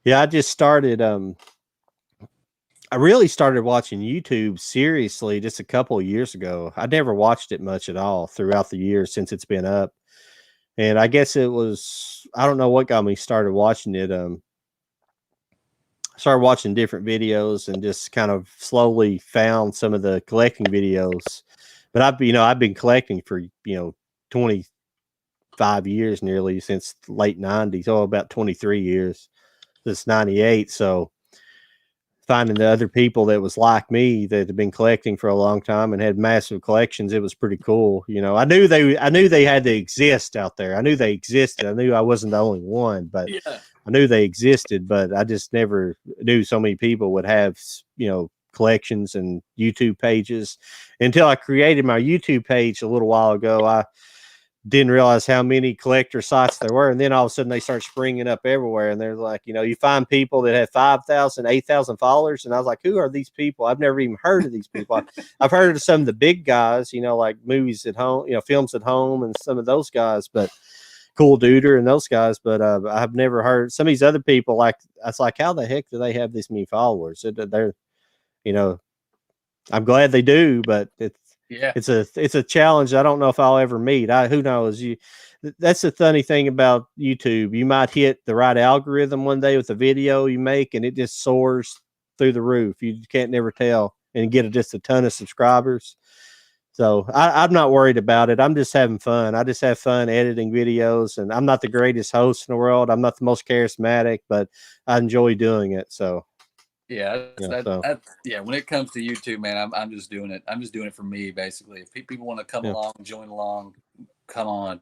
Yeah, I just started. I really started watching YouTube seriously just a couple of years ago. I never watched it much at all throughout the years since it's been up. And I guess it was, I don't know what got me started watching it. I started watching different videos and just kind of slowly found some of the collecting videos. But I've been collecting for, 25 years nearly, since the late 90s. Oh, about 23 years. Since 98. So finding the other people that was like me that had been collecting for a long time and had massive collections, it was pretty cool. I knew they had to exist out there. I knew they existed. I knew I wasn't the only one, but I knew they existed, but I just never knew so many people would have, collections and YouTube pages until I created my YouTube page a little while ago. I didn't realize how many collector sites there were. And then all of a sudden they start springing up everywhere. And they're like, you find people that have 5,000, 8,000 followers. And I was like, who are these people? I've never even heard of these people. I've heard of some of the big guys, like movies at home, films at home and some of those guys, but Cool Duder and those guys. But I've never heard some of these other people. Like, I was like, how the heck do they have this many followers? They're, I'm glad they do, but it's a challenge. I don't know if I'll ever meet. Who knows? That's the funny thing about YouTube. You might hit the right algorithm one day with a video you make, and it just soars through the roof. You can't never tell, and get just a ton of subscribers. So I'm not worried about it. I'm just having fun. I just have fun editing videos, and I'm not the greatest host in the world. I'm not the most charismatic, but I enjoy doing it. So. Yeah, when it comes to YouTube, man, I'm just doing it. I'm just doing it for me, basically. If people want to come along, join along, come on.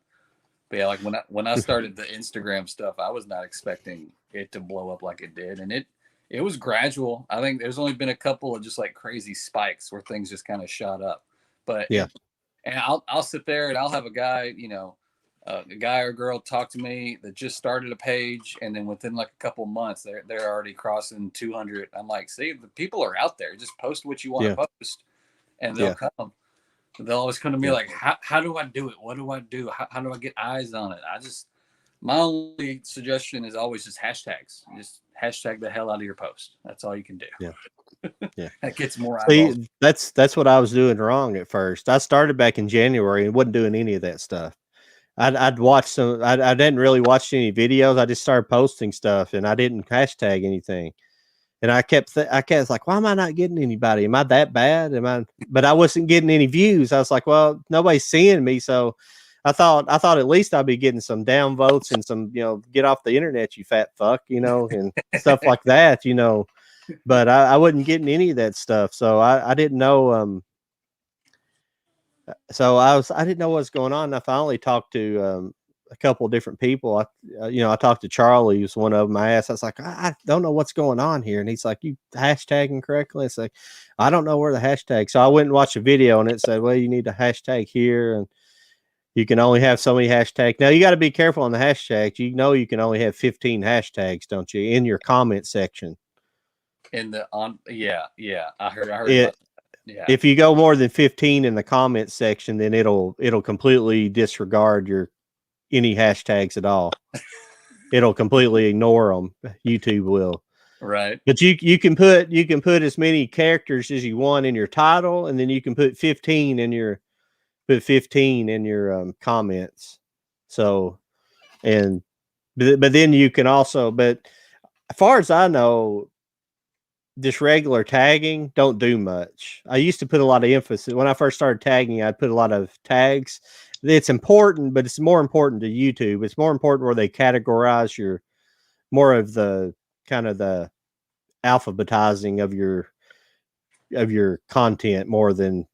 But yeah, like when I started the Instagram stuff, I was not expecting it to blow up like it did, and it was gradual. I think there's only been a couple of just like crazy spikes where things just kind of shot up. But and I'll sit there and I'll have a guy, a guy or girl talk to me that just started a page, and then within like a couple months they're already crossing 200. I'm like, see, the people are out there. Just post what you want to post, and they'll come. They'll always come to me like, how do I do it? What do I do? How do I get eyes on it? My only suggestion is always just hashtags. Just hashtag the hell out of your post. That's all you can do. That gets more eyeballs. See, that's what I was doing wrong at first. I started back in January and wasn't doing any of that stuff. I'd watch some. I didn't really watch any videos. I just started posting stuff, and I didn't hashtag anything. And I kept like, why am I not getting anybody? Am I that bad? But I wasn't getting any views. I was like, well, nobody's seeing me, so I thought at least I'd be getting some downvotes and some, get off the internet, you fat fuck, and stuff like that, But I wasn't getting any of that stuff, so I didn't know. So I didn't know what's going on. And I finally talked to a couple of different people. I talked to Charlie, who's one of them. I was like, I don't know what's going on here. And he's like, you hashtagging correctly? It's like, I don't know where the hashtag. So I went and watched a video, and it said, well, you need to hashtag here, and you can only have so many hashtags. Now you got to be careful on the hashtags. You can only have 15 hashtags, don't you, in your comment section? I heard about that. Yeah. If you go more than 15 in the comment section, then it'll completely disregard any hashtags at all. It'll completely ignore them. YouTube will. Right. But you can put as many characters as you want in your title, and then you can put 15 in your put 15 in your comments. So, but then you can also, but as far as I know, just regular tagging don't do much. I used to put a lot of emphasis when I first started tagging. I'd put a lot of tags. It's important, but it's more important to YouTube. It's more important where they categorize your more of the kind of the alphabetizing of your content more than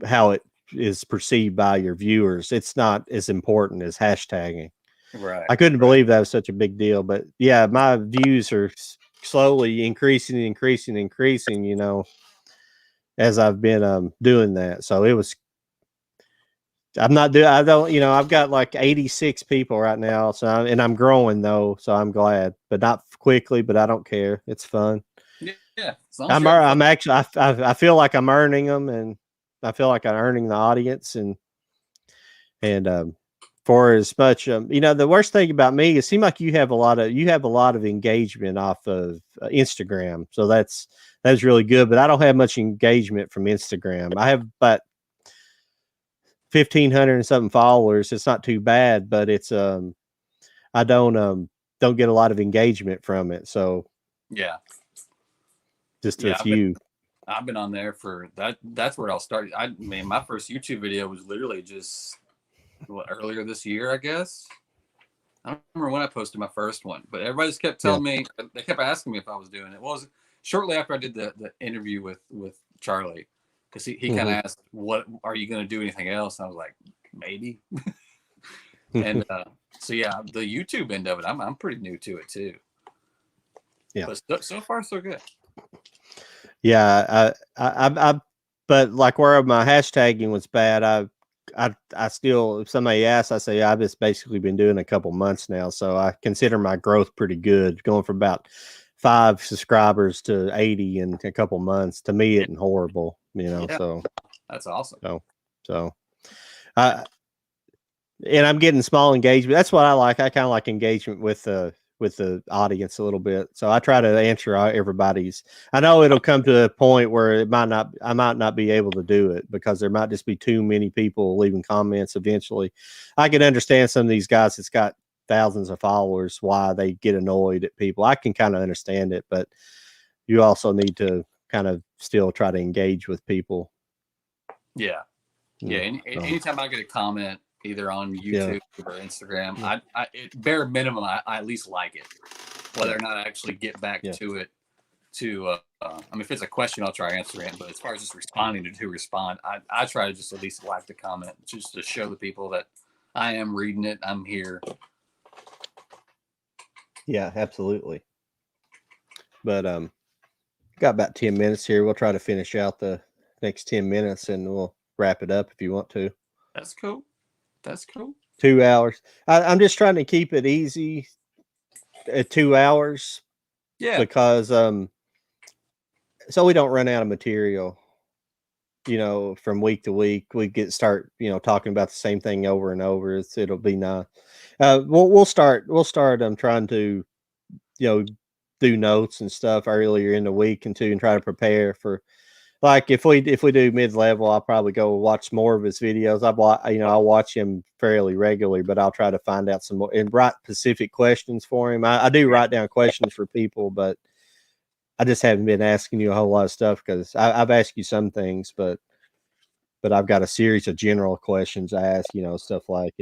how it is perceived by your viewers. It's not as important as hashtagging. Right. I couldn't believe that was such a big deal, but yeah, my views are slowly increasing, you know, as I've been doing that. So it was I don't, you know, I've got like 86 people right now. So and I'm growing though, so I'm glad, but not quickly, but I don't care. It's fun. Yeah. I'm actually, I feel like I'm earning them, and I feel like I'm earning the audience, and for as much, you know, the worst thing about me, it seems like you have a lot of engagement off of Instagram. So that's really good, but I don't have much engagement from Instagram. I have about 1,500 and something followers. It's not too bad, but it's, I don't get a lot of engagement from it. So yeah, just a few. I've been on there for that. That's where I'll start. I mean, my first YouTube video was literally just earlier this year, I guess. I don't remember when I posted my first one, but everybody just kept telling me, they kept asking me if I was doing it. Well, it was shortly after I did the interview with Charlie, because he kind of asked, "What are you going to do? Anything else?" And I was like, "Maybe." And so yeah, the YouTube end of it, I'm pretty new to it too. Yeah, but so far so good. Yeah, I but like where my hashtagging was bad, I still, if somebody asks, I say I've just basically been doing a couple months now, so I consider my growth pretty good, going from about 5 subscribers to 80 in a couple months. To me, it isn't horrible, you know. Yeah, so that's awesome. So, and I'm getting small engagement. That's what I like. I kind of like engagement with the audience a little bit. So I try to answer everybody's. I know it'll come to a point where I might not be able to do it because there might just be too many people leaving comments eventually. I can understand some of these guys that's got thousands of followers, why they get annoyed at people. I can kind of understand it, but you also need to kind of still try to engage with people. Yeah. Yeah. Anytime I get a comment, either on YouTube or Instagram, I bare minimum, I at least like it, whether or not I actually get back to it. I mean, if it's a question, I'll try answering it. But as far as just responding to respond, I try to just at least like the comment, just to show the people that I am reading it. I'm here. Yeah, absolutely. But got about 10 minutes here. We'll try to finish out the next 10 minutes, and we'll wrap it up if you want to. That's cool. 2 hours. I'm just trying to keep it easy at 2 hours. Yeah. Because so we don't run out of material, you know, from week to week. We start, you know, talking about the same thing over and over. It'll be nice. We'll start trying to, you know, do notes and stuff earlier in the week and try to prepare for, like, if we do mid-level, I'll probably go watch more of his videos. I'll watch him fairly regularly, but I'll try to find out some more and write specific questions for him. I do write down questions for people, but I just haven't been asking you a whole lot of stuff because I've asked you some things, but I've got a series of general questions I ask, you know, stuff like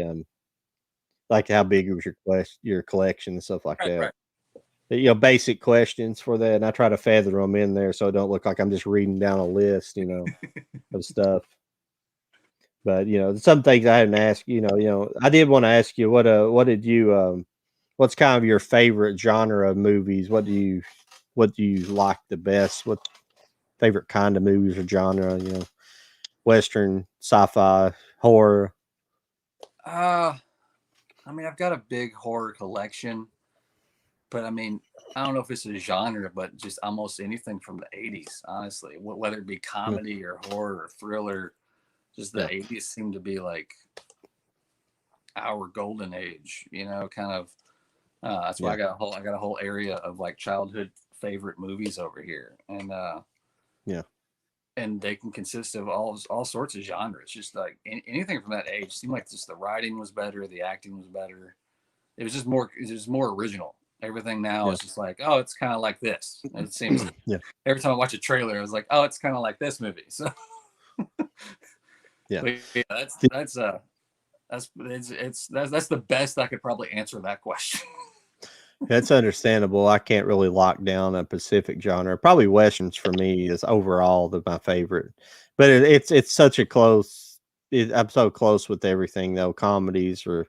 how big was your collection and stuff like that. Right. You know, basic questions for that, and I try to feather them in there so it don't look like I'm just reading down a list, you know, of stuff. But you know, some things I hadn't asked. You know, I did want to ask you what's kind of your favorite genre of movies? What do you like the best? What favorite kind of movies or genre? You know, Western, sci-fi, horror. I mean, I've got a big horror collection. But I mean, I don't know if it's a genre, but just almost anything from the 80s, honestly, whether it be comedy or horror or thriller, just the 80s seem to be like our golden age, you know, kind of. That's why I got a whole area of like childhood favorite movies over here. And and they can consist of all sorts of genres. Just like anything from that age seemed like just the writing was better, the acting was better. It was just more original. Everything now Yeah. is just like, oh, it's kind of like this. It seems Yeah. every time I watch a trailer, I was like, oh, it's kind of like this movie. So Yeah. but yeah, that's the best I could probably answer that question. That's understandable. I can't really lock down a specific genre. Probably westerns for me is overall my favorite, but it's such a close. I'm so close with everything though. Comedies or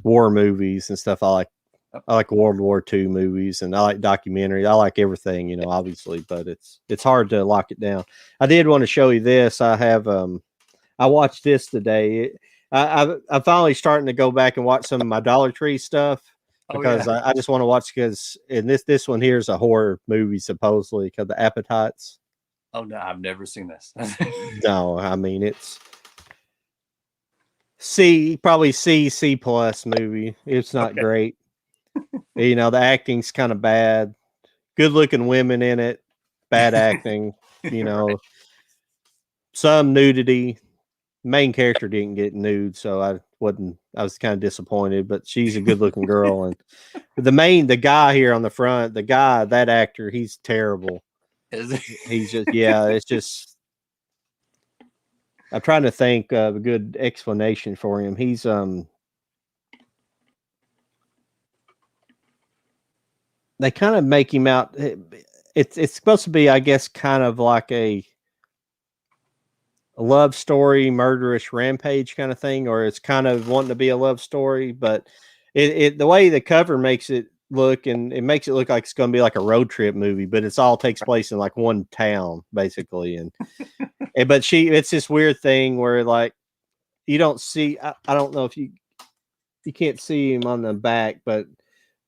war movies and stuff. I like World War II movies, and I like documentaries. I like everything, you know, obviously, but it's hard to lock it down. I did want to show you this. I watched this today. I'm finally starting to go back and watch some of my Dollar Tree stuff because I just want to watch because this one here is a horror movie supposedly called The Appetites. Oh no, I've never seen this. No, I mean it's probably C plus movie. It's not great. You know, the acting's kind of bad. Good looking women in it, bad acting. You know, some nudity. Main character didn't get nude, so I was kind of disappointed, but she's a good looking girl. And the guy here on the front, that actor, he's terrible. Is it? He's just, yeah, it's just, I'm trying to think of a good explanation for him. He's, they kind of make him out. It's supposed to be, I guess, kind of like a love story, murderous rampage kind of thing, or it's kind of wanting to be a love story, but the way the cover makes it look, and it makes it look like it's going to be like a road trip movie, but it's all takes place in like one town basically, and but it's this weird thing where like you don't see. I don't know if you can't see him on the back, but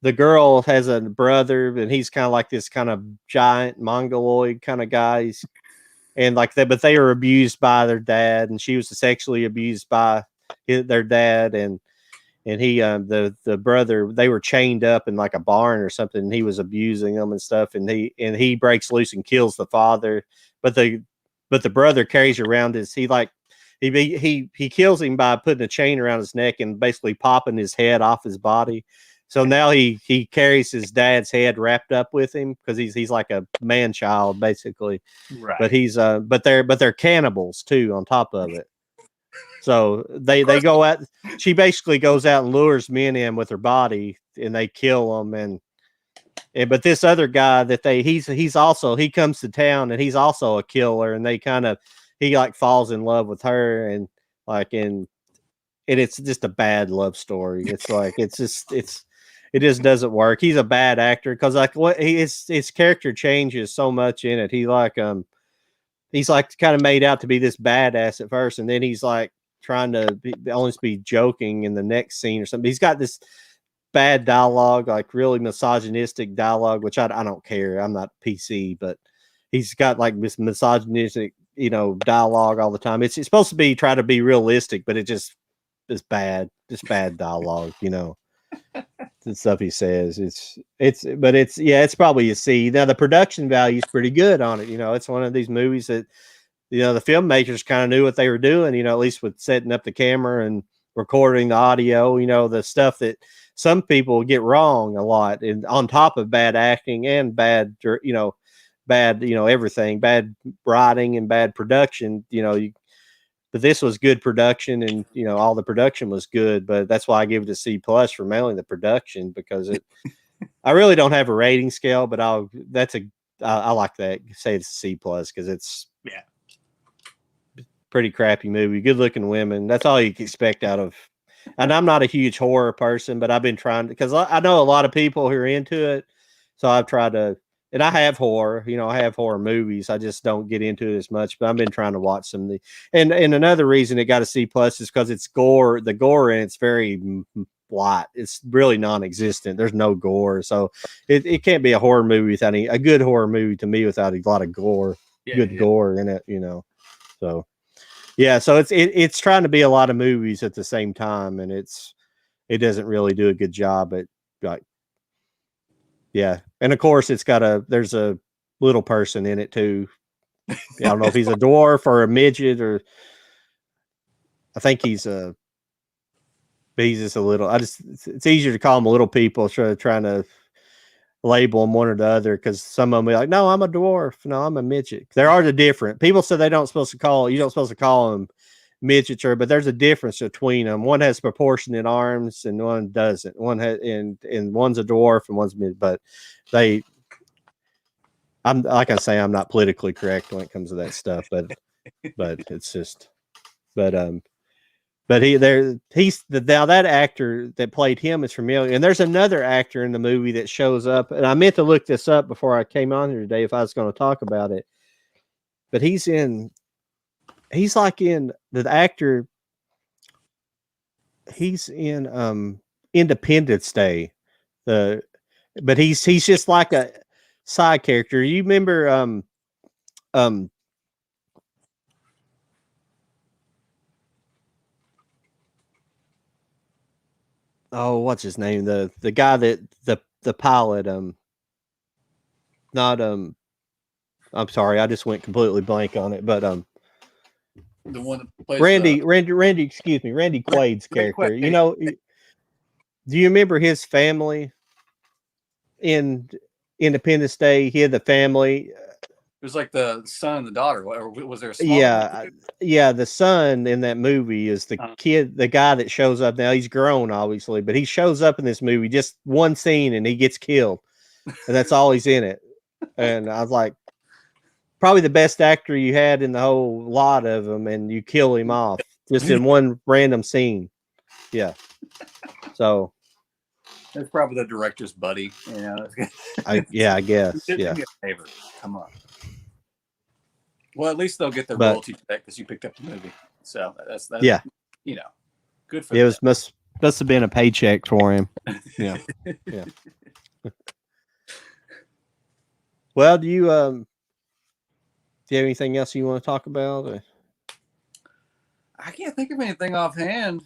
the girl has a brother, and he's kind of like this kind of giant mongoloid kind of guy. And like that, but they were abused by their dad, and she was sexually abused by their dad, and he the brother, they were chained up in like a barn or something, and he was abusing them and stuff, and he breaks loose and kills the father, but the brother carries around he kills him by putting a chain around his neck and basically popping his head off his body. So now he carries his dad's head wrapped up with him because he's like a man child basically, right? But he's but they're cannibals too on top of it. So they go out. She basically goes out and lures men in with her body, and they kill them. And but this other guy that he comes to town, and he's also a killer. And he like falls in love with her, and it's just a bad love story. It's like it just doesn't work. He's a bad actor because like his character changes so much in it. He's like kind of made out to be this badass at first, and then he's like trying to be joking in the next scene or something. He's got this bad dialogue, like really misogynistic dialogue, which I don't care. I'm not PC, but he's got like this misogynistic, dialogue all the time. It's supposed to be try to be realistic, but it just is bad, just bad dialogue, the stuff he says. It's probably a C. Now the production value is pretty good on it. It's one of these movies that the filmmakers kind of knew what they were doing. At least with setting up the camera and recording the audio. The stuff that some people get wrong a lot, and on top of bad acting and bad everything, bad writing and bad production. But this was good production, and all the production was good. But that's why I give it a C plus for mainly the production, because I really don't have a rating scale, but I like that. Say it's a C plus because it's pretty crappy movie. Good looking women. That's all you can expect out of. And I'm not a huge horror person, but I've been trying because I know a lot of people who are into it, so I've tried to. And I have horror, I have horror movies. I just don't get into it as much, but I've been trying to watch some of the, and another reason it got a C plus is because it's gore. The gore in it's very light. It's really non-existent. There's no gore. So it can't be a horror movie without a good horror movie to me without a lot of gore, gore in it, so yeah. So it's trying to be a lot of movies at the same time. And it doesn't really do a good job at like, yeah. And of course there's a little person in it too, I don't know if he's a dwarf or a midget, or I think he's just a little. It's easier to call them little people, trying to label them one or the other, because some of them be like, no, I'm a dwarf, no, I'm a midget. There are the different people said you don't supposed to call them midgets, but there's a difference between them. One has proportionate arms and one doesn't. One has and one's a dwarf and one's mid, but I'm like I say, I'm not politically correct when it comes to that stuff, but it's just, but now that actor that played him is familiar, and there's another actor in the movie that shows up, and I meant to look this up before I came on here today if I was going to talk about it, but he's like in the actor. He's in Independence Day, but he's just like a side character. You remember oh, what's his name? The guy that the pilot not I'm sorry, I just went completely blank on it, but the one that plays Randy, excuse me, Randy Quaid's character. Quaid. You know, do you remember his family in Independence Day? He had the family. It was like the son and the daughter. Or was there a small yeah, the son in that movie is the kid, the guy that shows up now. He's grown, obviously, but he shows up in this movie, just one scene, and he gets killed, and that's all he's in it. And I was like, probably the best actor you had in the whole lot of them, and you kill him off just in one random scene. Yeah. So that's probably the director's buddy. You know? I guess. Yeah. Do me a favor. Come on. Well, at least they'll get their royalty check because you picked up the movie. So that's yeah. You know, good for them. It must have been a paycheck for him. Yeah. Yeah. Well, do you have anything else you want to talk about? Or? I can't think of anything offhand.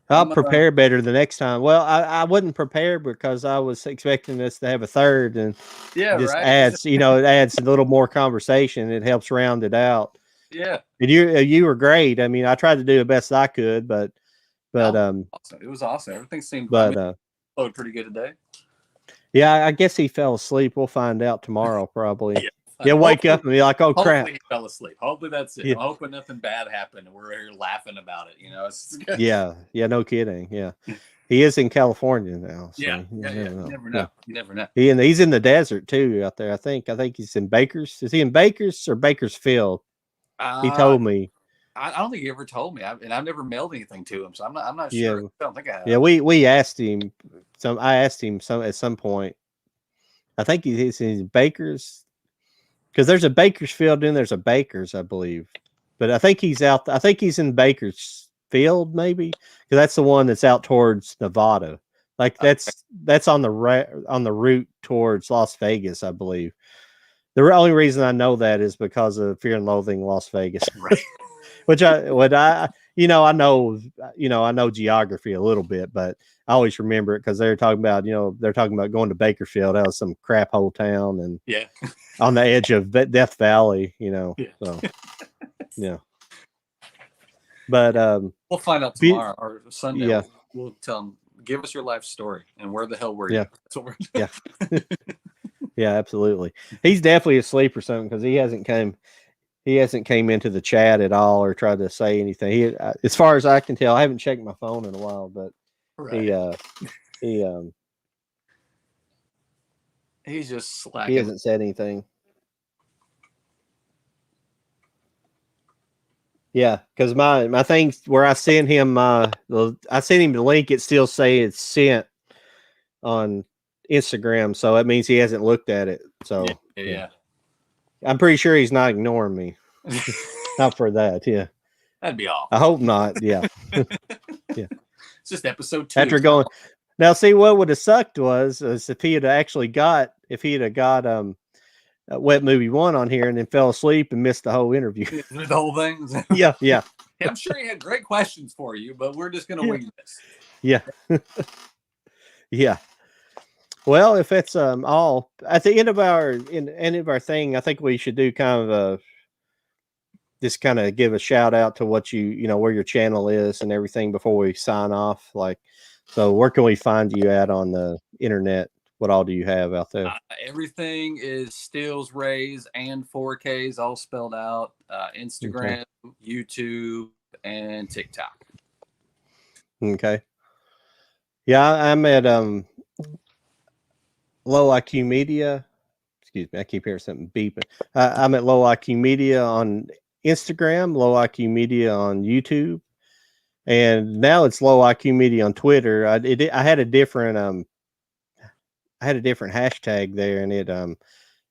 I'll prepare better the next time. Well, I wouldn't prepare because I was expecting us to have a third, and adds, it adds a little more conversation. It helps round it out. Yeah. And you were great. I mean, I tried to do the best I could, but awesome. It was awesome. Everything seemed flowed pretty good today. Yeah, I guess he fell asleep. We'll find out tomorrow, probably. He'll wake up and be like, "Oh crap!" He fell asleep. Hopefully that's it. Yeah. I'm hoping nothing bad happened. We're here laughing about it. It's good. Yeah, no kidding. Yeah, he is in California now. So You never know. You never know. He's in the desert too out there. I think he's in Bakers. Is he in Bakers or Bakersfield? He told me. I don't think he ever told me, and I've never mailed anything to him, so I'm not sure. I don't think I have. Yeah, we asked him. I asked him at some point. I think he's in Bakers. Because there's a Bakersfield and there's a Bakers, I believe. But I think he's out. I think he's in Bakersfield, maybe. Because that's the one that's out towards Nevada. Like that's on the route towards Las Vegas, I believe. The only reason I know that is because of Fear and Loathing Las Vegas. Right. I know geography a little bit, but I always remember it because they're talking about going to Bakersfield. That was some crap hole town, and on the edge of Death Valley, So yeah. But we'll find out tomorrow or Sunday. Yeah. We'll tell them, give us your life story and where the hell were you? That's what we're yeah. Yeah, absolutely. He's definitely asleep or something because he hasn't came into the chat at all or tried to say anything. As far as I can tell, I haven't checked my phone in a while, but he's just slacking. He hasn't said anything. Yeah, because my things where I sent him the link, it still say it's sent on Instagram, so that means he hasn't looked at it. So yeah. I'm pretty sure he's not ignoring me. Not for that, yeah. That'd be awful. I hope not, yeah. Yeah. It's just episode 2. After going now, see what would have sucked was if he had got Wet Movie 1 on here and then fell asleep and missed the whole interview. The whole thing? Yeah. I'm sure he had great questions for you, but we're just gonna wing this. Yeah. Yeah. Well, if it's all at the end of our thing, I think we should do kind of a just kind of give a shout out to what you know where your channel is and everything before we sign off. Like, so where can we find you at on the internet? What all do you have out there? Everything is Steels, Rays, and 4Ks all spelled out. Instagram, YouTube, and TikTok. Okay. Yeah, I'm at Low IQ Media. Excuse me, I keep hearing something beeping. I'm at Low IQ Media on Instagram, Low IQ Media on YouTube, and now it's Low IQ Media on Twitter. I had a different hashtag there, and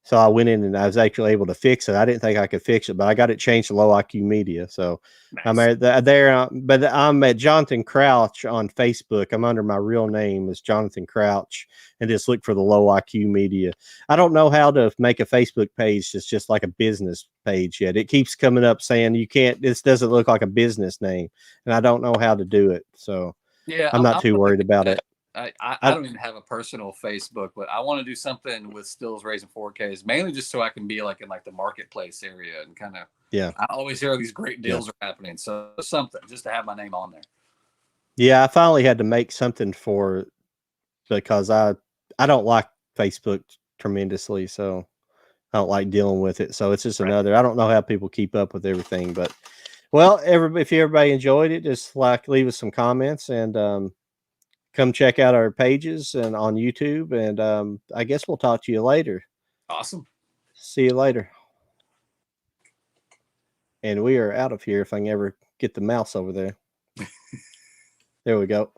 so I went in and I was actually able to fix it. I didn't think I could fix it, but I got it changed to Low IQ Media. So nice. I'm at there, but I'm at Jonathan Crouch on Facebook. I'm under my real name is Jonathan Crouch, and just look for the Low IQ Media. I don't know how to make a Facebook page that's just like a business page yet. It keeps coming up saying you can't. This doesn't look like a business name, and I don't know how to do it. So yeah, I'm not too worried about it. I don't even have a personal Facebook, but I want to do something with Stills, Rays, and 4Ks, mainly just so I can be like in like the marketplace area and kind of. Yeah. I always hear these great deals are happening, so something just to have my name on there. Yeah, I finally had to make something for because I don't like Facebook tremendously, so I don't like dealing with it. So it's just another. I don't know how people keep up with everything, but well, if everybody enjoyed it, just like leave us some comments and come check out our pages and on YouTube. And I guess we'll talk to you later. Awesome. See you later. And we are out of here if I can ever get the mouse over there. There we go.